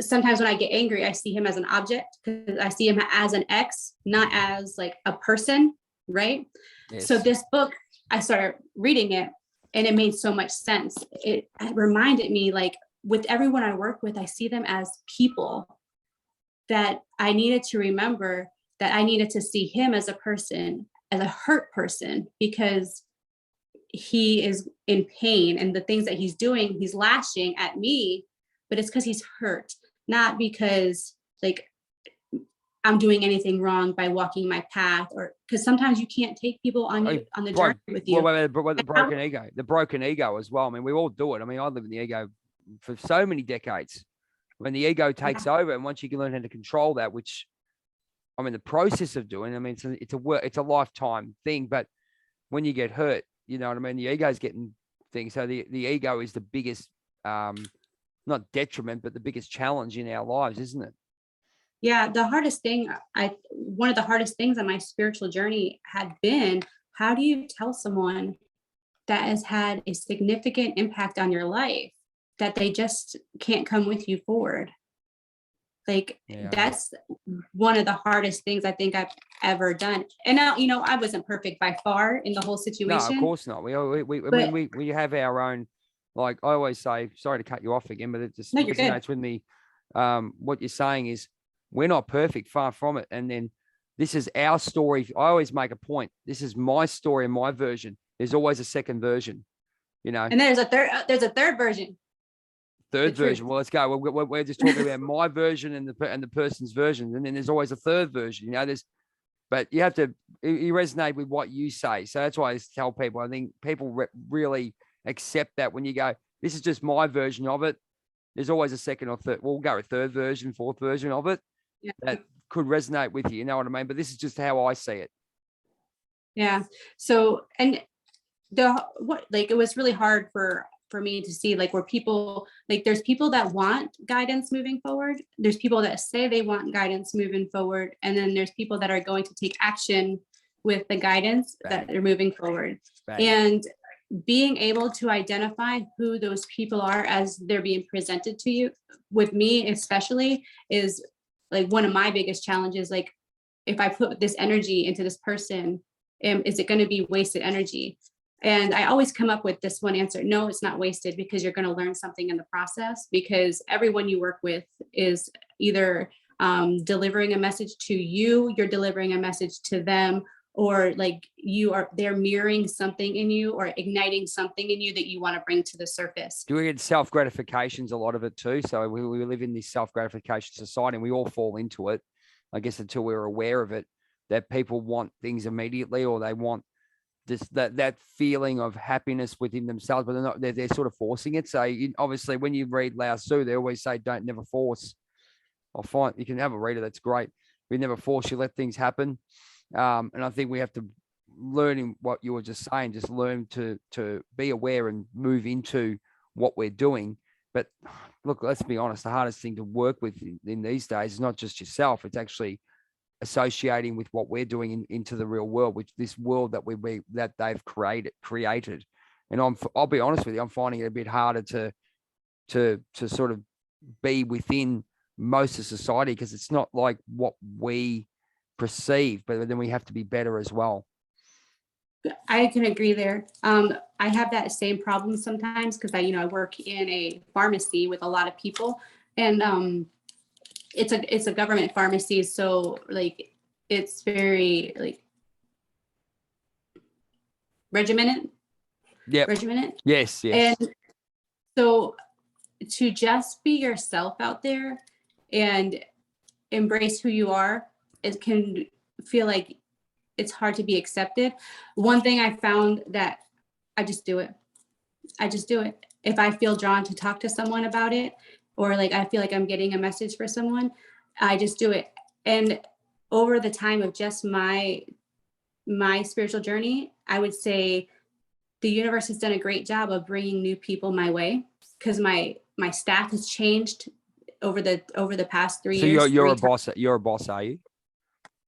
sometimes when I get angry, I see him as an object, because I see him as an ex, not as like a person. Right. Yes. So this book, I started reading it, and it made so much sense. It reminded me, like, with everyone I work with, I see them as people, that I needed to remember that I needed to see him as a person, as a hurt person, because he is in pain, and the things that he's doing, he's lashing at me, but it's because he's hurt, not because like I'm doing anything wrong by walking my path, or because sometimes you can't take people on the journey with you. Well, the broken ego as well. I mean, we all do it. I mean, I live in the ego for so many decades. When the ego takes over, and once you can learn how to control that, which I'm in the process of doing. I mean, it's a lifetime thing. But when you get hurt, you know what I mean? The ego's getting things. So the ego is the biggest, not detriment, but the biggest challenge in our lives, isn't it? Yeah, the hardest thing, one of the hardest things on my spiritual journey had been, how do you tell someone that has had a significant impact on your life that they just can't come with you forward? Like, that's one of the hardest things I think I've ever done. And now, I wasn't perfect by far in the whole situation. No, of course not. We have our own, like I always say, sorry to cut you off again, but it just resonates with me. What you're saying is, we're not perfect, far from it. And then this is our story. I always make a point. This is my story and my version. There's always a second version, And there's a third version. Third version. Well, let's go. We're just talking about my version and the person's version. And then there's always a third version, but you have to, you resonate with what you say. So that's why I tell people, I think people really accept that when you go, this is just my version of it. There's always a second or third. We'll go a third version, fourth version of it. Yeah. That could resonate with you. You know what I mean? But this is just how I see it. Yeah. So, and it was really hard for me to see, like, where people, like, there's people that want guidance moving forward. There's people that say they want guidance moving forward. And then there's people that are going to take action with the guidance that they're moving forward. And being able to identify who those people are as they're being presented to you, with me especially, is like one of my biggest challenges. Like, if I put this energy into this person, is it going to be wasted energy? And I always come up with this one answer: no, it's not wasted, because you're going to learn something in the process, because everyone you work with is either delivering a message to you, you're delivering a message to them, or like they're mirroring something in you or igniting something in you that you want to bring to the surface. Doing it self-gratification's a lot of it too. So we live in this self-gratification society, and we all fall into it, I guess, until we're aware of it, that people want things immediately, or they want that feeling of happiness within themselves, but they're sort of forcing it. So obviously when you read Lao Tzu, they always say, never force. I find you can have a reader, that's great. We never force, you let things happen. And I think we have to learn in what you were just saying, just learn to be aware and move into what we're doing. But look, let's be honest, the hardest thing to work with in these days is not just yourself, it's actually associating with what we're doing into the real world, which this world that that they've created. And I'll be honest with you, I'm finding it a bit harder to sort of be within most of society, because it's not like what we perceive, but then we have to be better as well. I can agree there. I have that same problem sometimes, because I work in a pharmacy with a lot of people, and it's a government pharmacy, so like it's very like regimented. Yeah. Regimented. Yes. And so to just be yourself out there and embrace who you are it can feel like it's hard to be accepted. One thing I found that I just do it. I just do it. If I feel drawn to talk to someone about it, or like I feel like I'm getting a message for someone, I just do it. And over the time of just my spiritual journey, I would say the universe has done a great job of bringing new people my way, because my staff has changed over the past 3 So years. you're a boss. You're a boss, are you?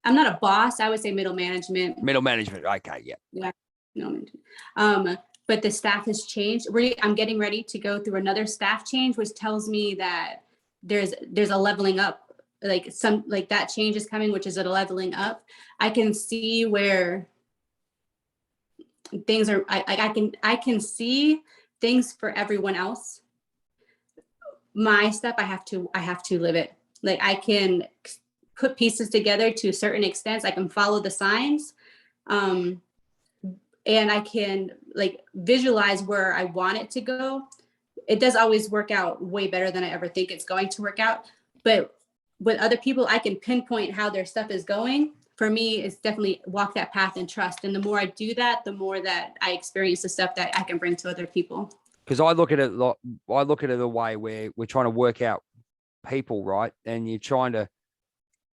I'm not a boss. I would say middle management. Middle management. Okay, yeah. Yeah, middle management. But the staff has changed. I'm getting ready to go through another staff change, which tells me that there's a leveling up. Like that change is coming, which is a leveling up. I can see where things are. I can see things for everyone else. My stuff, I have to live it. Like I can put pieces together to certain extents. I can follow the signs. And I can like visualize where I want it to go. It does always work out way better than I ever think it's going to work out. But with other people, I can pinpoint how their stuff is going. For me, it's definitely walk that path and trust. And the more I do that, the more that I experience the stuff that I can bring to other people. Because I look at it a way where we're trying to work out people, right? And you're trying to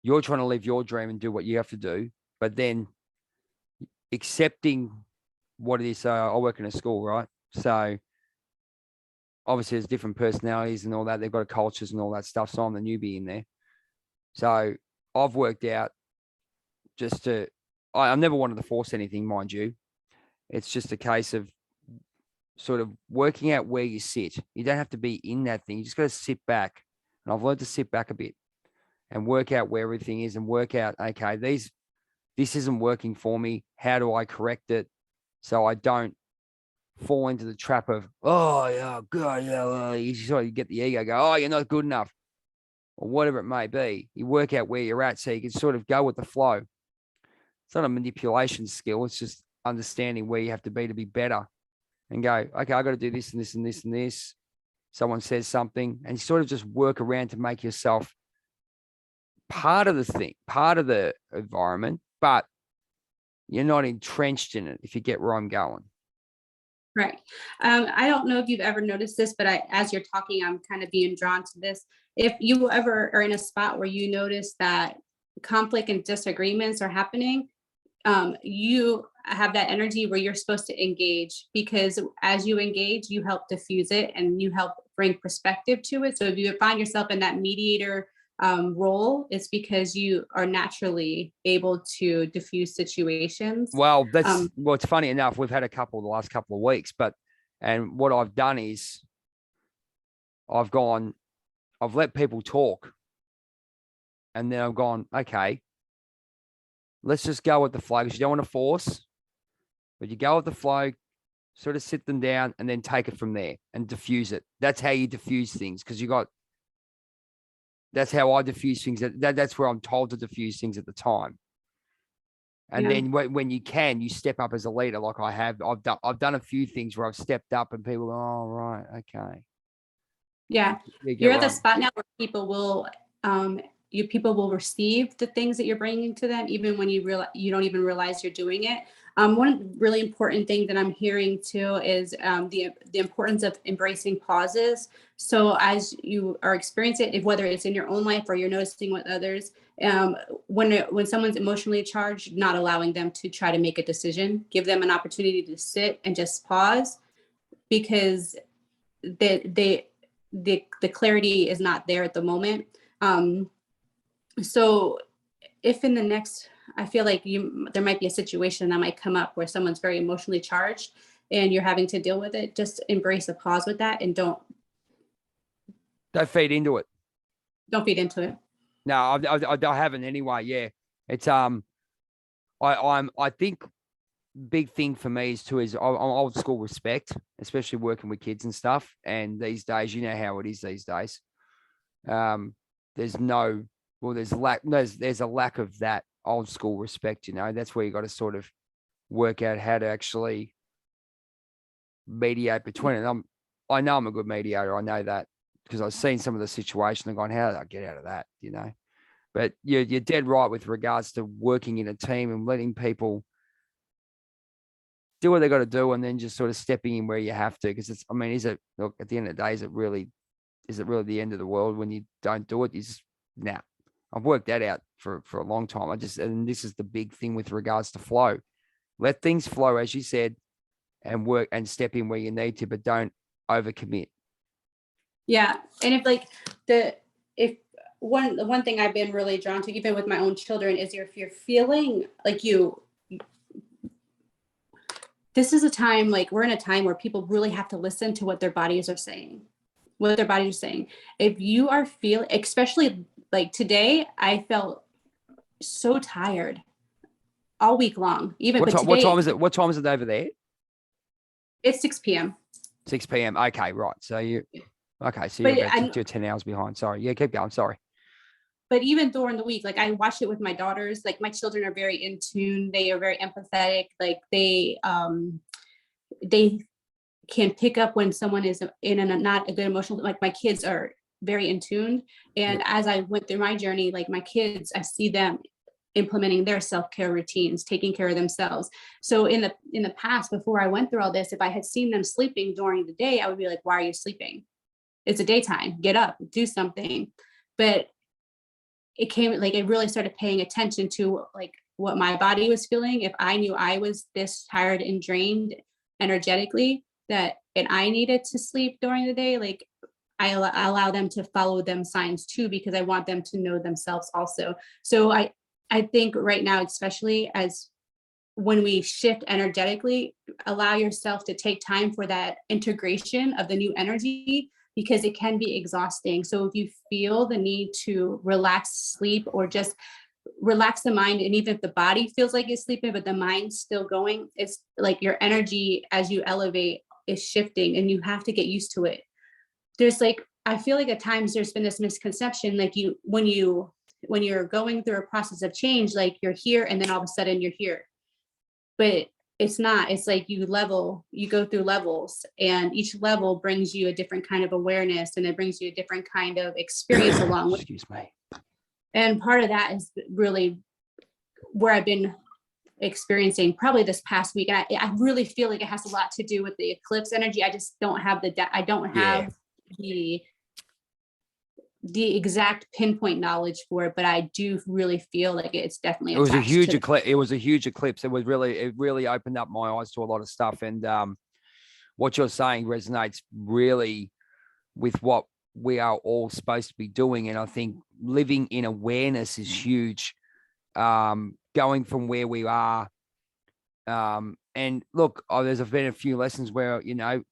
live your dream and do what you have to do, but then accepting what it is. So I work in a school, right? So obviously there's different personalities and all that. They've got cultures and all that stuff. So I'm the newbie in there. So I've worked out I've never wanted to force anything, mind you. It's just a case of sort of working out where you sit. You don't have to be in that thing. You just got to sit back. And I've learned to sit back a bit and work out where everything is and work out, okay, this isn't working for me. How do I correct it so I don't fall into the trap of, oh, yeah, God, yeah, you sort of get the ego, go, oh, you're not good enough, or whatever it may be. You work out where you're at so you can sort of go with the flow. It's not a manipulation skill. It's just understanding where you have to be better and go, okay, I got to do this and this and this and this. Someone says something and you sort of just work around to make yourself part of the thing, part of the environment, but you're not entrenched in it, if you get where I'm going. Right. I don't know if you've ever noticed this, but as you're talking, I'm kind of being drawn to this. If you ever are in a spot where you notice that conflict and disagreements are happening, you have that energy where you're supposed to engage, because as you engage, you help diffuse it and you help bring perspective to it. So if you find yourself in that mediator role, it's because you are naturally able to diffuse situations. Well, it's funny enough. We've had a couple the last couple of weeks, and what I've done is I've let people talk, and then I've gone, okay, let's just go with the flow, because you don't want to force, but you go with the flow, sort of sit them down and then take it from there and diffuse it. That's how you diffuse things, because that's how I diffuse things. That's where I'm told to diffuse things at the time. And then when you can, you step up as a leader, like I have. I've done a few things where I've stepped up and people go, oh, right, okay. Yeah. You're at the spot now where people will receive the things that you're bringing to them, even when you don't even realize you're doing it. One really important thing that I'm hearing too is the importance of embracing pauses. So as you are experiencing it, whether it's in your own life or you're noticing with others, when someone's emotionally charged, not allowing them to try to make a decision, give them an opportunity to sit and just pause, because the clarity is not there at the moment. So if in the next, I feel like there might be a situation that might come up where someone's very emotionally charged and you're having to deal with it, just embrace a pause with that and don't feed into it. Don't feed into it. No, I haven't anyway. Yeah. It's, I think big thing for me is I'm old school respect, especially working with kids and stuff. And these days, you know how it is these days. There's a lack of that old school respect, that's where you got to sort of work out how to actually mediate between it. I know I'm a good mediator. I know that because I've seen some of the situation and gone, how did I get out of that? But you're dead right with regards to working in a team and letting people do what they got to do, and then just sort of stepping in where you have to. Because it's, I mean, look, at the end of the day, is it really the end of the world when you don't do it? You just, nah. I've worked that out for a long time. And this is the big thing with regards to flow. Let things flow, as you said, and work and step in where you need to, but don't overcommit. Yeah. And if one thing I've been really drawn to, even with my own children, is if you're feeling like this is a time, like we're in a time where people really have to listen to what their bodies are saying. If you are feeling, especially like today, I felt so tired all week long. What time is it? What time is it over there? It's 6 p.m. 6 p.m. Okay, right. So you're about 10 hours behind. Sorry. Yeah, keep going. Sorry. But even during the week, like I watch it with my daughters, like my children are very in tune. They are very empathetic. Like they can pick up when someone is in a not a good emotional, like my kids are very in tune. And as I went through my journey, like my kids, I see them implementing their self-care routines, taking care of themselves. So in the past, before I went through all this, if I had seen them sleeping during the day, I would be like, why are you sleeping? It's a daytime, get up, do something. But it really started paying attention to like what my body was feeling. If I knew I was this tired and drained energetically, and I needed to sleep during the day, like I allow them to follow them signs too, because I want them to know themselves also. So I think right now, especially as when we shift energetically, allow yourself to take time for that integration of the new energy, because it can be exhausting. So if you feel the need to relax, sleep, or just relax the mind, and even if the body feels like it's sleeping, but the mind's still going, it's like your energy as you elevate is shifting, and you have to get used to it. I feel like at times there's been this misconception, like when you're going through a process of change, like you're here and then all of a sudden you're here. But it's not. It's like you go through levels, and each level brings you a different kind of awareness, and it brings you a different kind of experience along with. Excuse me. And part of that is really where I've been experiencing probably this past week. And I really feel like it has a lot to do with the eclipse energy. I just don't have the exact pinpoint knowledge for it, but I do really feel like it's definitely. It was a huge eclipse. It was a huge eclipse. It really opened up my eyes to a lot of stuff. And what you're saying resonates really with what we are all supposed to be doing. And I think living in awareness is huge. Going from where we are. And look, there's been a few lessons where,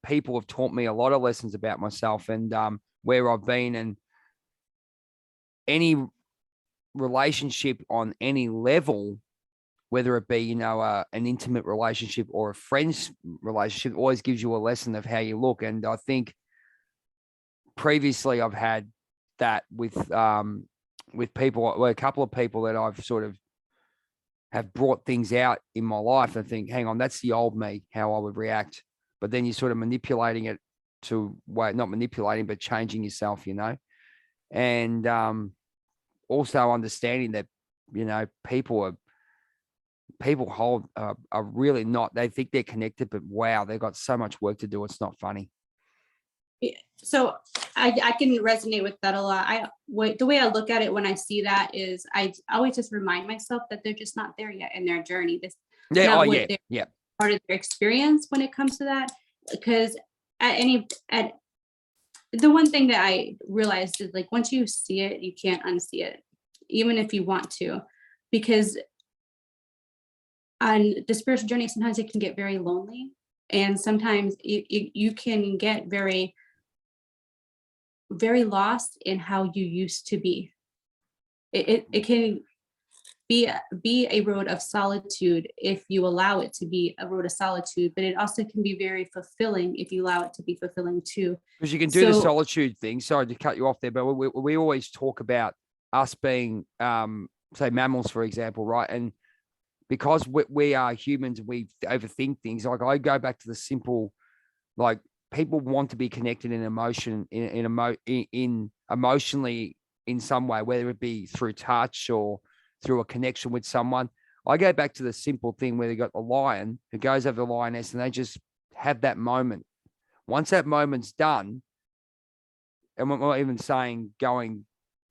people have taught me a lot of lessons about myself and where I've been, and any relationship on any level, whether it be, an intimate relationship or a friend's relationship, always gives you a lesson of how you look. And I think previously I've had that with people, a couple of people that I've sort of have brought things out in my life and think, hang on, that's the old me, how I would react. But then you're sort of manipulating it not manipulating, but changing yourself, and also understanding that, people hold are really not, they think they're connected, but wow, they've got so much work to do. It's not funny. So I can resonate with that a lot. The way I look at it when I see that is I always just remind myself that they're just not there yet in their journey. Part of their experience when it comes to that, because the one thing that I realized is, like, once you see it, you can't unsee it, even if you want to, because on the spiritual journey, sometimes it can get very lonely, and sometimes you can get very, very lost in how you used to be. It can be a road of solitude if you allow it to be a road of solitude, but it also can be very fulfilling if you allow it to be fulfilling too. Because you can do the solitude thing. Sorry to cut you off there, but we always talk about us being, say, mammals, for example, right? And because we are humans, we overthink things. Like, I go back to the simple, like, people want to be connected in emotion, in emotionally in some way, whether it be through touch or through a connection with someone. I go back to the simple thing where they got the lion who goes over the lioness and they just have that moment. Once that moment's done, and we're not even saying going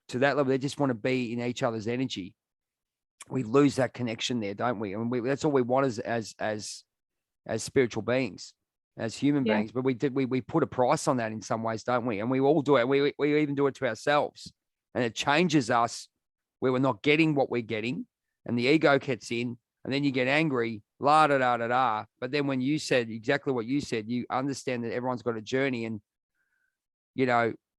to that level, they just want to be in each other's energy. We lose that connection there, don't we? And that's all we want as spiritual beings, as human beings. But we put a price on that in some ways, don't we? And we all do it. We even do it to ourselves, and it changes us where we're not getting what we're getting, and the ego gets in, and then you get angry, la da da da da. But then when you said exactly what you said, you understand that everyone's got a journey, and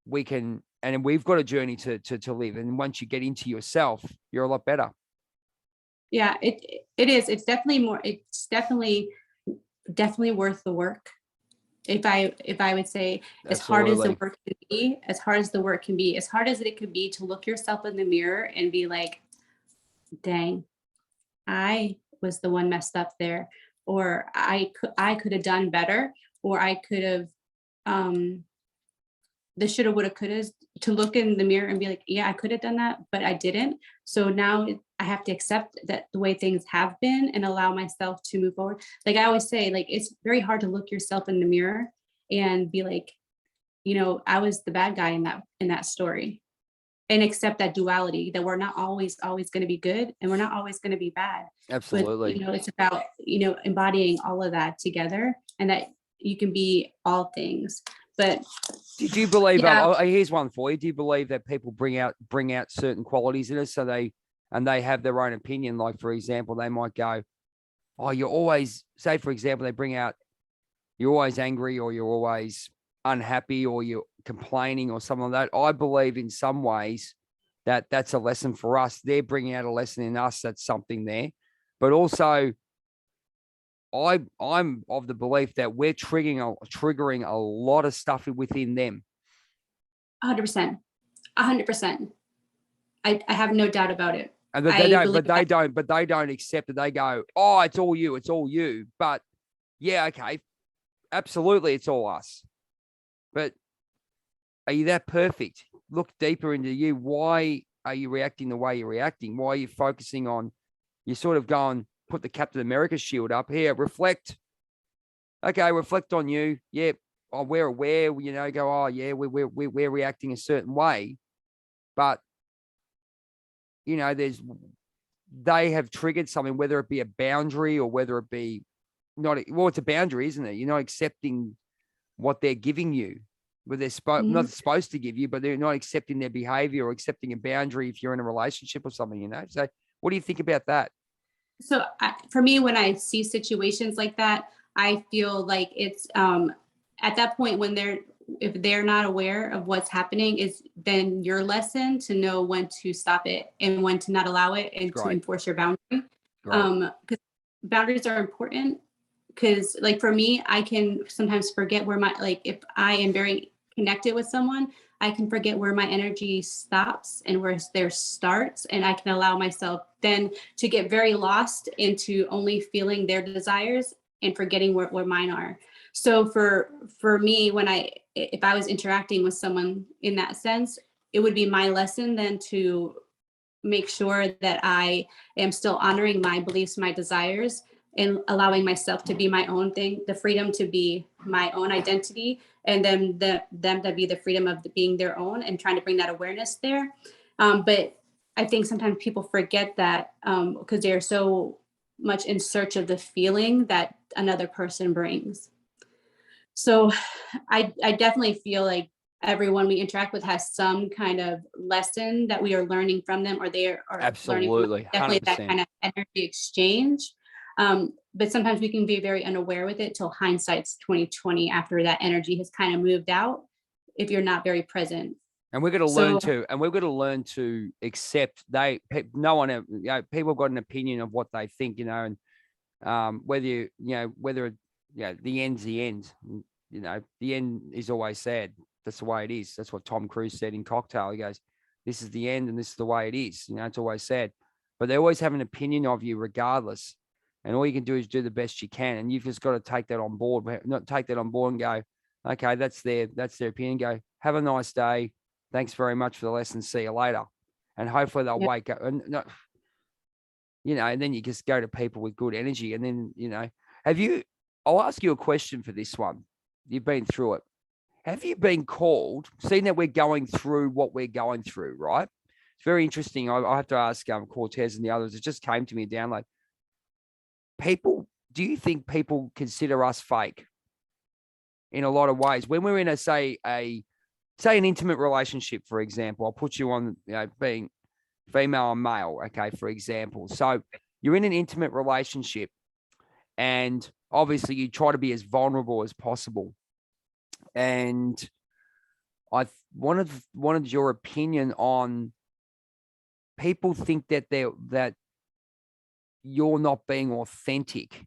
we can, and we've got a journey to live. And once you get into yourself, you're a lot better. Yeah, it is. It's definitely worth the work. If I would say, as hard as the work can be, as hard as it could be to look yourself in the mirror and be like, dang, I was the one messed up there, or I could have done better, or I could have, the shoulda, woulda, coulda, to look in the mirror and be like, yeah, I could have done that, but I didn't. So now I have to accept that the way things have been and allow myself to move forward. Like I always say, like, it's very hard to look yourself in the mirror and be like, I was the bad guy in that story, and accept that duality, that we're not always going to be good and we're not always going to be bad. Absolutely. But, it's about, embodying all of that together, and that you can be all things. But do you believe, here's one for you. Do you believe that people bring out certain qualities in us, so they have their own opinion? Like, for example, they might go, oh, you're always, say, for example, they bring out, you're always angry, or you're always unhappy, or you're complaining, or something like that. I believe in some ways that that's a lesson for us. They're bringing out a lesson in us. That's something there. But also, I'm of the belief that we're triggering a lot of stuff within them. 100%. I have no doubt about it. And they don't accept it. They go, oh, it's all you. But yeah, okay, absolutely, it's all us. But are you that perfect? Look deeper into you. Why are you reacting the way you're reacting? Why are you focusing on, you're sort of going, put the Captain America shield up here, reflect. Okay, reflect on you. Yeah, oh, we're aware, go, oh yeah, we're reacting a certain way. But they have triggered something, whether it be a boundary or whether it be it's a boundary, isn't it? You're not accepting what they're giving you, but they're not supposed to give you, but they're not accepting their behavior or accepting a boundary if you're in a relationship or something, So what do you think about that? So for me, when I see situations like that, I feel like it's at that point if they're not aware of what's happening, is then your lesson to know when to stop it and when to not allow it, and to enforce your boundary. Because boundaries are important. Because like for me, I can sometimes forget where if I am very connected with someone, I can forget where my energy stops and where theirs starts. And I can allow myself then to get very lost into only feeling their desires and forgetting where mine are. So for me, if I was interacting with someone in that sense, it would be my lesson then to make sure that I am still honoring my beliefs, my desires, and allowing myself to be my own thing, the freedom to be my own identity, and then them to be the freedom of being their own, and trying to bring that awareness there. But I think sometimes people forget that because they're so much in search of the feeling that another person brings. So I definitely feel like everyone we interact with has some kind of lesson that we are learning from them, or they are absolutely learning from, definitely 100%. That kind of energy exchange. But sometimes we can be very unaware with it till hindsight's 2020, after that energy has kind of moved out, if you're not very present. And we're going to learn to accept people have got an opinion of what they think, and whether the end's the end, the end is always sad. That's the way it is. That's what Tom Cruise said in Cocktail. He goes, this is the end and this is the way it is. It's always sad, but they always have an opinion of you regardless. And all you can do is do the best you can. And you've just got to take that on board, not take that on board and go, okay, that's their opinion. Go, have a nice day. Thanks very much for the lesson. See you later. And hopefully they'll wake up and, and then you just go to people with good energy. And then, I'll ask you a question for this one. You've been through it. Have you been called, seeing that we're going through what we're going through, right? It's very interesting. I have to ask Cortez and the others. It just came to me, download. Do you think people consider us fake in a lot of ways? When we're in say an intimate relationship, for example, I'll put you on, being female and male, okay, for example. So you're in an intimate relationship and obviously you try to be as vulnerable as possible. And I wanted your opinion on people think that that you're not being authentic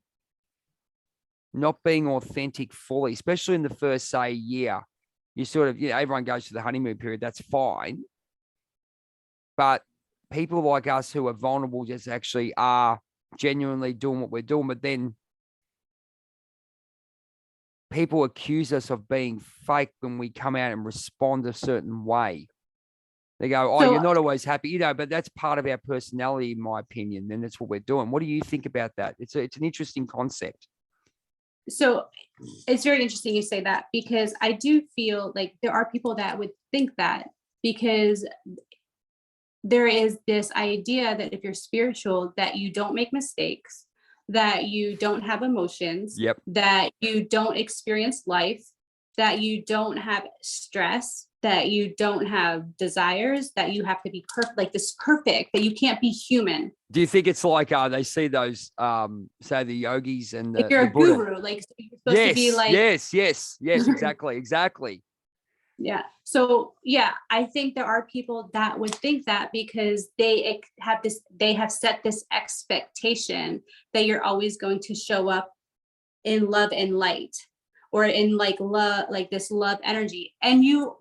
fully, especially in the first, say, year. You sort of, everyone goes through the honeymoon period. That's fine. But people like us who are vulnerable just actually are genuinely doing what we're doing. But then people accuse us of being fake when we come out and respond a certain way. They go, you're not always happy, but that's part of our personality, in my opinion. And that's what we're doing. What do you think about that? It's an interesting concept. So it's very interesting you say that, because I do feel like there are people that would think that, because there is this idea that if you're spiritual, that you don't make mistakes, that you don't have emotions, that you don't experience life, that you don't have stress, that you don't have desires, that you have to be perfect, that you can't be human. Do you think it's like they see those, say the yogis and if you're the a Buddha. guru, like you're supposed to be like, yes, exactly. Yeah. So I think there are people that would think that, because they have set this expectation that you're always going to show up in love and light, or in like love, like this love energy. And you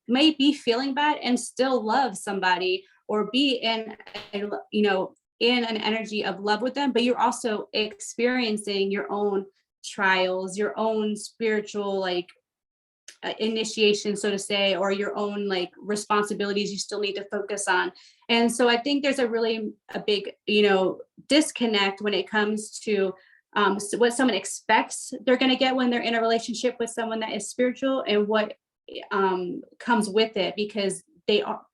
may be feeling bad and still love somebody, or be in an energy of love with them, but you're also experiencing your own trials, your own spiritual initiation, so to say, or your own responsibilities you still need to focus on. And so I think there's a big disconnect when it comes to what someone expects they're going to get when they're in a relationship with someone that is spiritual, and what comes with it, because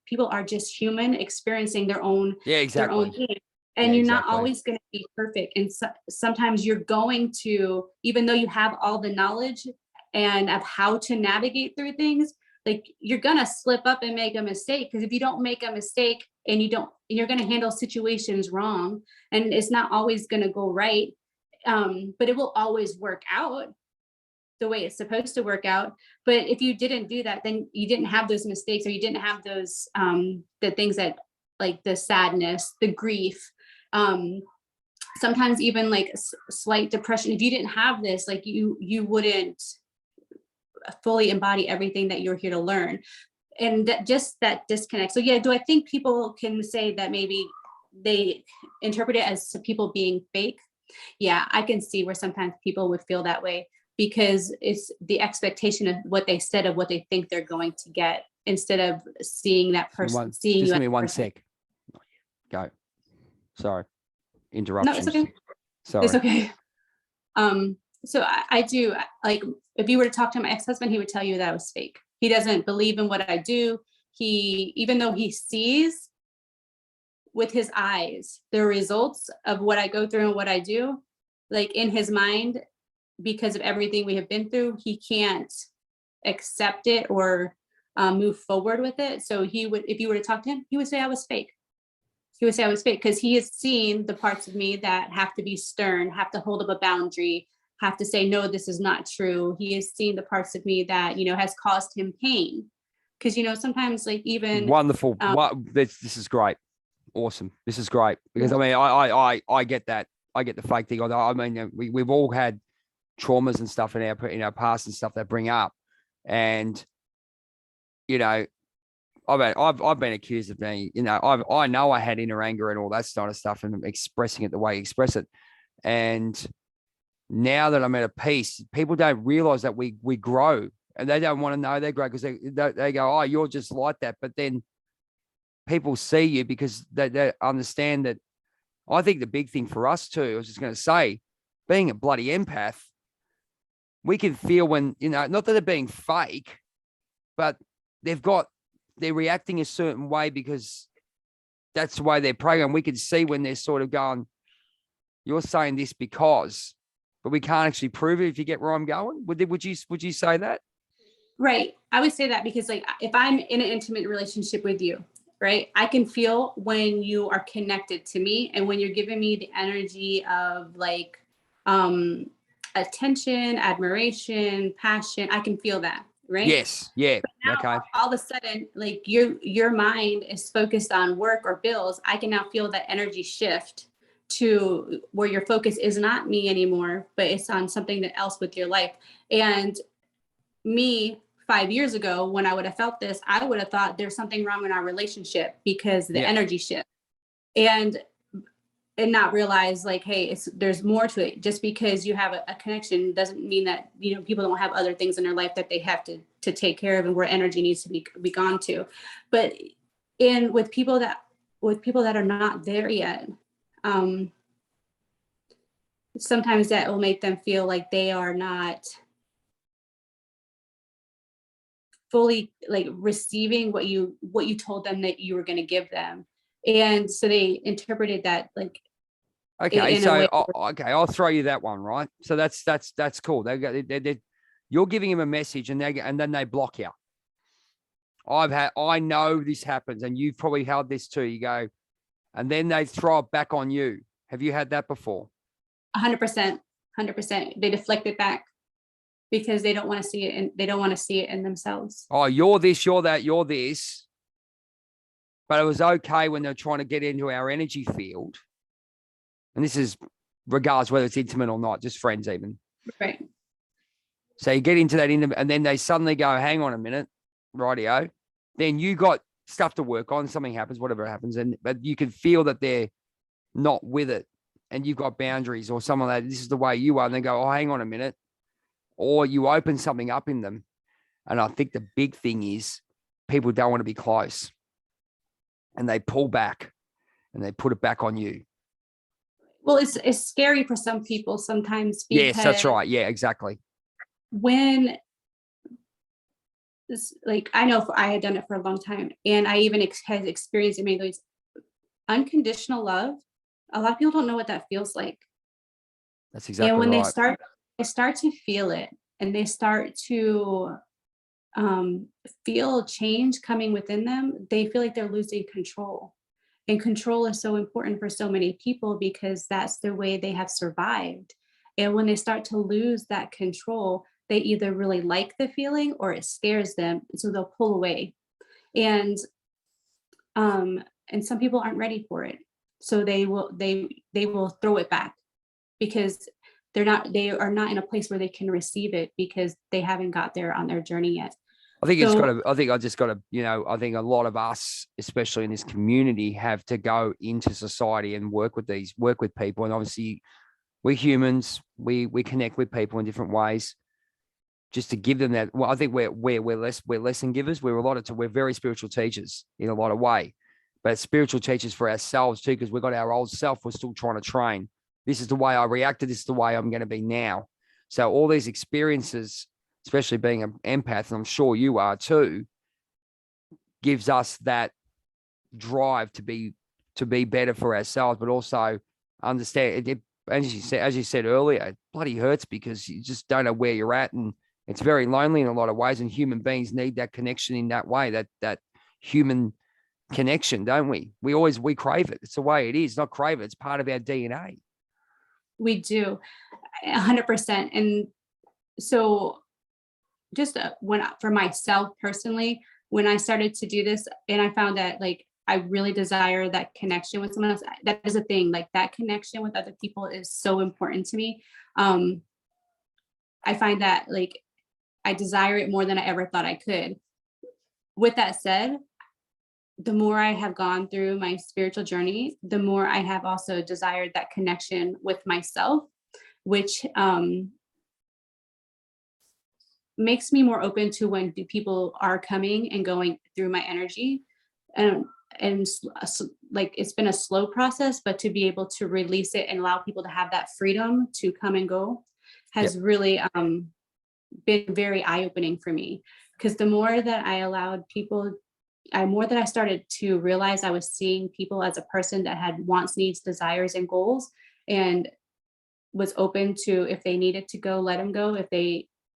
people are just human, experiencing their own their own thing. And you're not always going to be perfect. And sometimes you're going to, even though you have all the knowledge and of how to navigate through things, you're going to slip up and make a mistake. Because if you don't make a mistake and you're going to handle situations wrong, and it's not always going to go right. But it will always work out the way it's supposed to work out. But if you didn't do that, then you didn't have those mistakes, or you didn't have those, the things that, like the sadness, the grief, sometimes even slight depression. If you didn't have this, you wouldn't fully embody everything that you're here to learn. And that disconnect. So do I think people can say that maybe they interpret it as people being fake? Yeah, I can see where sometimes people would feel that way, because it's the expectation of what they said, of what they think they're going to get, instead of seeing that person, just give me one person. sec. Go. Sorry. Interruptions. No, it's okay. Sorry. It's okay. So I do, if you were to talk to my ex-husband, he would tell you that I was fake. He doesn't believe in what I do. Even though he sees with his eyes the results of what I go through and what I do, in his mind, because of everything we have been through, he can't accept it or move forward with it. So he would, if you were to talk to him, he would say I was fake. He would say I was fake, because he has seen the parts of me that have to be stern, have to hold up a boundary, have to say, no, this is not true. He has seen the parts of me that, has caused him pain. Because, sometimes even wonderful. This is great. Awesome. This is great, because I get that. I get the fake thing. I mean, we've all had traumas and stuff in our past and stuff that bring up, and I've been accused of being, I know I had inner anger and all that sort of stuff, and expressing it the way you express it. And now that I'm at a peace, people don't realize that we grow and they don't want to know they're great because they go, oh, you're just like that. But then people see you because they understand that. I think the big thing for us too, I was just going to say, being a bloody empath, we can feel when, not that they're being fake, but they're reacting a certain way because that's the way they're programmed. We can see when they're sort of going, you're saying this because, but we can't actually prove it. If you get where I'm going, would you say that? Right. I would say that because like if I'm in an intimate relationship with you, right, I can feel when you are connected to me and when you're giving me the energy of like attention, admiration, passion. I can feel that, right? Yes. Yeah. Now, Okay. all of a sudden, like your mind is focused on work or bills. I can now feel that energy shift to where your focus is not me anymore, but it's on something else with your life. And me 5 years ago, when I would have felt this, I would have thought there's something wrong in our relationship because the energy shift, and not realize like, hey, there's more to it. Just because you have a connection doesn't mean that people don't have other things in their life that they have to take care of and where energy needs to be gone to. But with people that are not there yet, sometimes that will make them feel like they are not fully like receiving what you told them that you were going to give them, and so they interpreted that like okay. So I'll throw you that one, right? So that's cool. You're giving him a message, and then they block you. I know this happens, and you've probably held this too. You go, and then they throw it back on you. Have you had that before? 100%. They deflect it back because they don't want to see it, and they don't want to see it in themselves. Oh, you're this, you're that, you're this. But it was okay when they're trying to get into our energy field. And this is regardless whether it's intimate or not, just friends even. Right. So you get into that, and then they suddenly go, hang on a minute, rightio. Then you got stuff to work on, something happens, whatever happens, but you can feel that they're not with it, and you've got boundaries or something like that. This is the way you are. And they go, oh, hang on a minute. Or you open something up in them. And I think the big thing is people don't want to be close, and they pull back and they put it back on you. Well, it's scary for some people sometimes. Because yes, that's right. Yeah, exactly. When like I know I had done it for a long time, and I even had experienced it many ways. Unconditional love, a lot of people don't know what that feels like. That's exactly right. And when right. they start to feel it, and they start to feel change coming within them, they feel like they're losing control. And control is so important for so many people because that's the way they have survived. And when they start to lose that control, they either really like the feeling or it scares them, so they'll pull away. And some people aren't ready for it, so they will throw it back because they are not in a place where they can receive it because they haven't got there on their journey yet. I think I think a lot of us, especially in this community, have to go into society and work with people. And obviously we're humans. We connect with people in different ways just to give them that. Well, I think we're lesson givers. We're very spiritual teachers in a lot of way, but spiritual teachers for ourselves too, because we've got our old self. We're still trying to train. This is the way I reacted. This is the way I'm going to be now. So all these experiences, especially being an empath, and I'm sure you are too, gives us that drive to be better for ourselves, but also understand it. As you said earlier, it bloody hurts because you just don't know where you're at, and it's very lonely in a lot of ways. And human beings need that connection in that way, that human connection, don't we? We crave it. It's the way it is. Not crave it. It's part of our DNA. We do, 100%. And so just for myself personally, when I started to do this and I found that like I really desire that connection with someone else, that is a thing, like that connection with other people is so important to me. I find that like I desire it more than I ever thought I could. With that said, the more I have gone through my spiritual journey, the more I have also desired that connection with myself, which makes me more open to when people are coming and going through my energy. And like it's been a slow process, but to be able to release it and allow people to have that freedom to come and go has really been very eye-opening for me. Because the more that I allowed people, more that I started to realize I was seeing people as a person that had wants, needs, desires, and goals, and was open to, if they needed to go, let them go.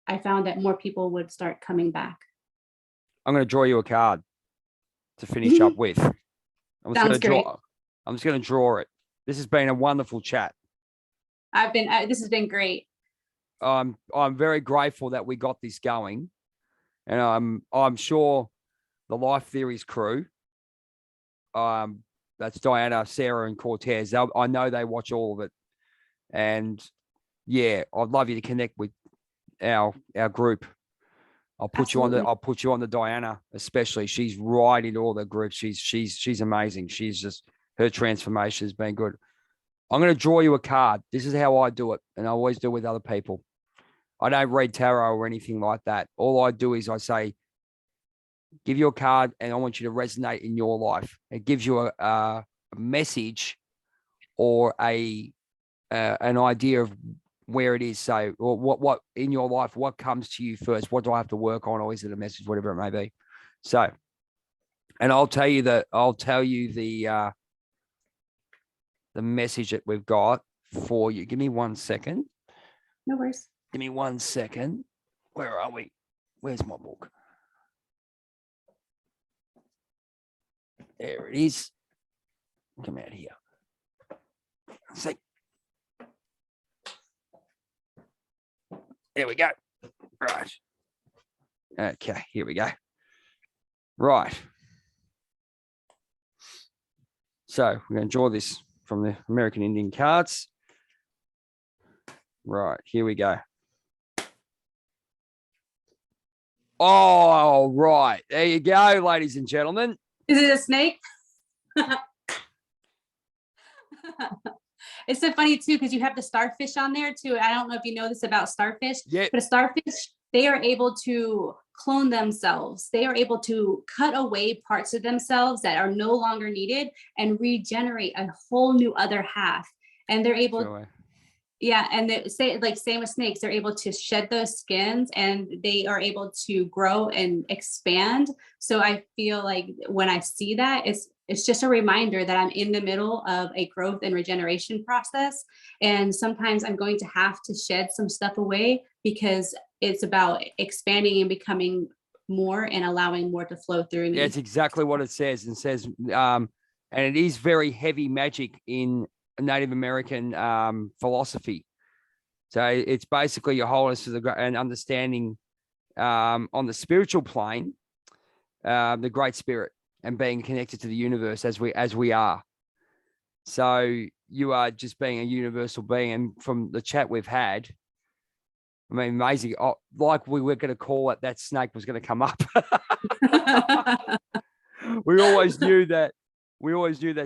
I found that more people would start coming back. I'm going to draw you a card to finish up with. Sounds great. I'm just going to draw it. This has been a wonderful chat. This has been great. I'm very grateful that we got this going, and I'm sure the Life Theories crew, that's Diana, Sarah, and Cortez. I know they watch all of it, and yeah, I'd love you to connect with our group. I'll put you on the Diana, especially. She's right into all the groups. She's amazing. Her transformation has been good. I'm going to draw you a card. This is how I do it, and I always do it with other people. I don't read tarot or anything like that. All I do is I say, give you a card, and I want you to resonate in your life. It gives you a message or an idea of where it is. So, or what in your life, what comes to you first? What do I have to work on, or is it a message, whatever it may be? So, and I'll tell you the message that we've got for you. Give me 1 second. No worries. Give me 1 second. Where are we? Where's my book? There it is. Come out here. See. There we go. Right. Okay, here we go. Right. So we're going to draw this from the American Indian cards. Right, here we go. Oh, right. There you go, ladies and gentlemen. Is it a snake? It's so funny too, because you have the starfish on there too. I don't know if you know this about starfish, but a starfish, they are able to clone themselves. They are able to cut away parts of themselves that are no longer needed and regenerate a whole new other half. And they're able, and they say, like, same with snakes, they're able to shed those skins and they are able to grow and expand. So I feel like when I see that, it's just a reminder that I'm in the middle of a growth and regeneration process. And sometimes I'm going to have to shed some stuff away because it's about expanding and becoming more and allowing more to flow through me. Yeah, it's exactly what it says. It says, and it is very heavy magic in Native American philosophy. So it's basically your wholeness and understanding on the spiritual plane, the Great Spirit, and being connected to the universe as we are. So you are just being a universal being. And from the chat we've had, I mean, amazing. Oh, like we were going to call it, that snake was going to come up. We always knew that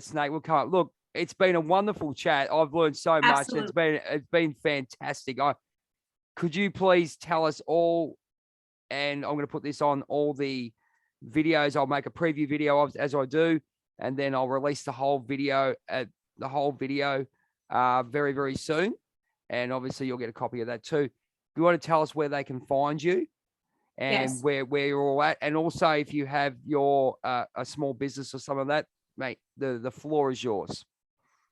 snake would come up. Look, it's been a wonderful chat. I've learned so much. Absolutely. It's been fantastic. Could you please tell us all, and I'm going to put this on all the videos. I'll make a preview video of as I do, and then I'll release the whole video very, very soon. And obviously you'll get a copy of that too. You want to tell us where they can find you and where you're all at, and also if you have your a small business or something like that, mate, the floor is yours.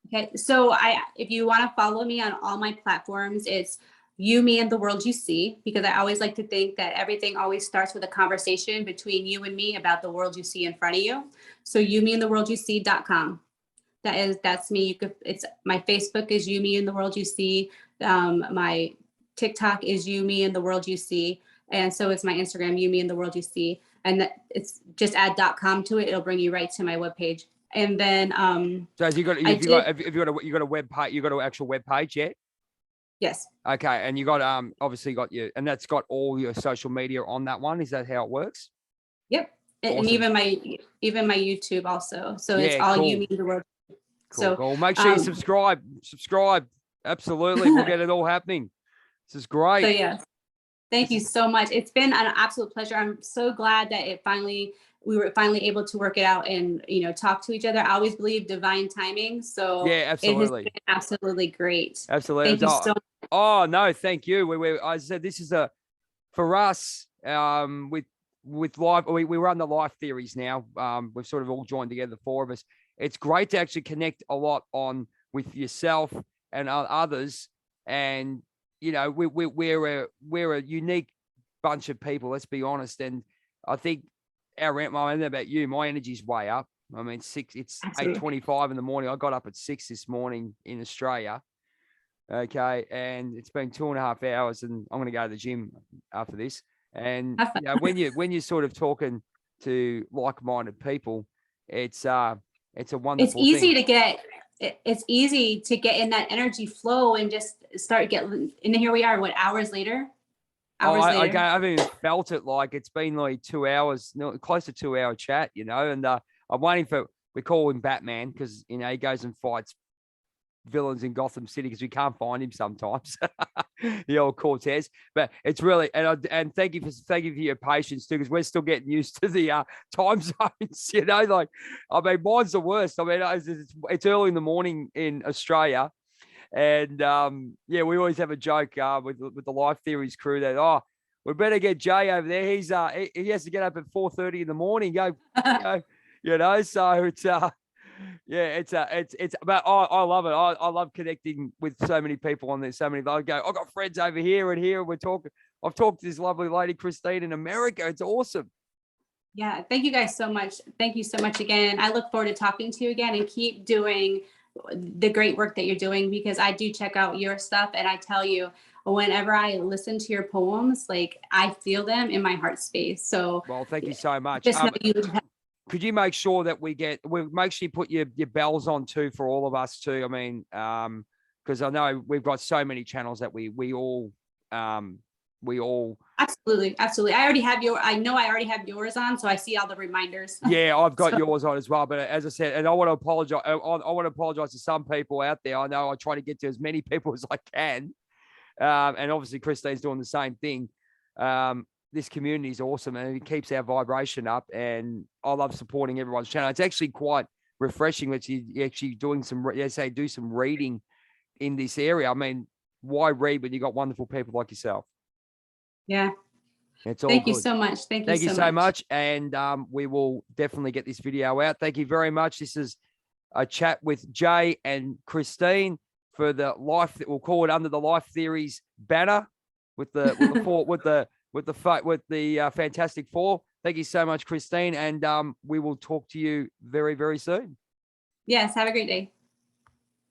Okay, so if you want to follow me on all my platforms, it's You, Me, and the World You See, because I always like to think that everything always starts with a conversation between you and me about the world you see in front of you. So youmeandtheworldyouSee.com. That's me. My Facebook is You, Me, and the World You See. My TikTok is You, Me, and the World You See. And so it's my Instagram, You, Me, and the World You See. And it's just add .com to it. It'll bring you right to my webpage. And then so have you got a web page, you got an actual web page yet? Yes. Okay, and you got obviously got and that's got all your social media on that one. Is that how it works? Yep. Awesome. And even my YouTube also. So it's all You, Me, and the World. Cool. So cool. Make sure you subscribe. Absolutely. We'll get it all happening. This is great. So yeah. Thank you so much. It's been an absolute pleasure. I'm so glad that we were finally able to work it out and, talk to each other. I always believe divine timing. So Yeah, it has absolutely. been absolutely great. Absolutely. Thank you so much. Oh, no, thank you. I said, this is for us, with life, we run the life theories now. We've sort of all joined together, the four of us. It's great to actually connect a lot with yourself and others. And, we're a unique bunch of people, let's be honest. And I think I don't know about you, my energy's way up. I mean, it's 8:25 in the morning. I got up at 6 this morning in Australia. Okay. And it's been 2.5 hours, and I'm going to go to the gym after this. And when you're sort of talking to like-minded people, it's a wonderful thing. It's easy to get in that energy flow and just start getting, and here we are, hours later? I haven't even felt it. Like, it's been like 2 hours, close to 2 hour chat, and I'm waiting we call him Batman because, he goes and fights villains in Gotham City because we can't find him sometimes. The old Cortez. But it's really, and thank you for your patience too, because we're still getting used to the time zones. Like, I mean, mine's the worst. I mean, it's early in the morning in Australia, and we always have a joke with the Life Theories crew that, we better get Jay over there. He's he has to get up at 4:30 in the morning. So it's but I love it. I love connecting with so many people on there. So many, I got friends over here and here. We're talking. I've talked to this lovely lady, Christine, in America. It's awesome. Yeah. Thank you guys so much. Thank you so much again. I look forward to talking to you again, and keep doing the great work that you're doing, because I do check out your stuff, and I tell you, whenever I listen to your poems, like, I feel them in my heart space. So, well, thank you so much. Just know you could you make sure that we make sure you put your bells on too for all of us too? I mean, because I know we've got so many channels that we all absolutely. I know I already have yours on, so I see all the reminders. Yeah, I've got yours on as well. But as I said, and I want to apologize. I want to apologize to some people out there. I know I try to get to as many people as I can, and obviously Christine's doing the same thing. This community is awesome, and it keeps our vibration up, and I love supporting everyone's channel. It's actually quite refreshing that you're actually doing do some reading in this area. I mean, why read when you got wonderful people like yourself? Yeah. It's all Thank you good. so much. Thank you so much. And we will definitely get this video out. Thank you very much. This is a chat with Jay and Christine for the life that we'll call it under the Life Theories banner with the Fantastic Four. Thank you so much, Christine. And we will talk to you very, very soon. Yes. Have a great day.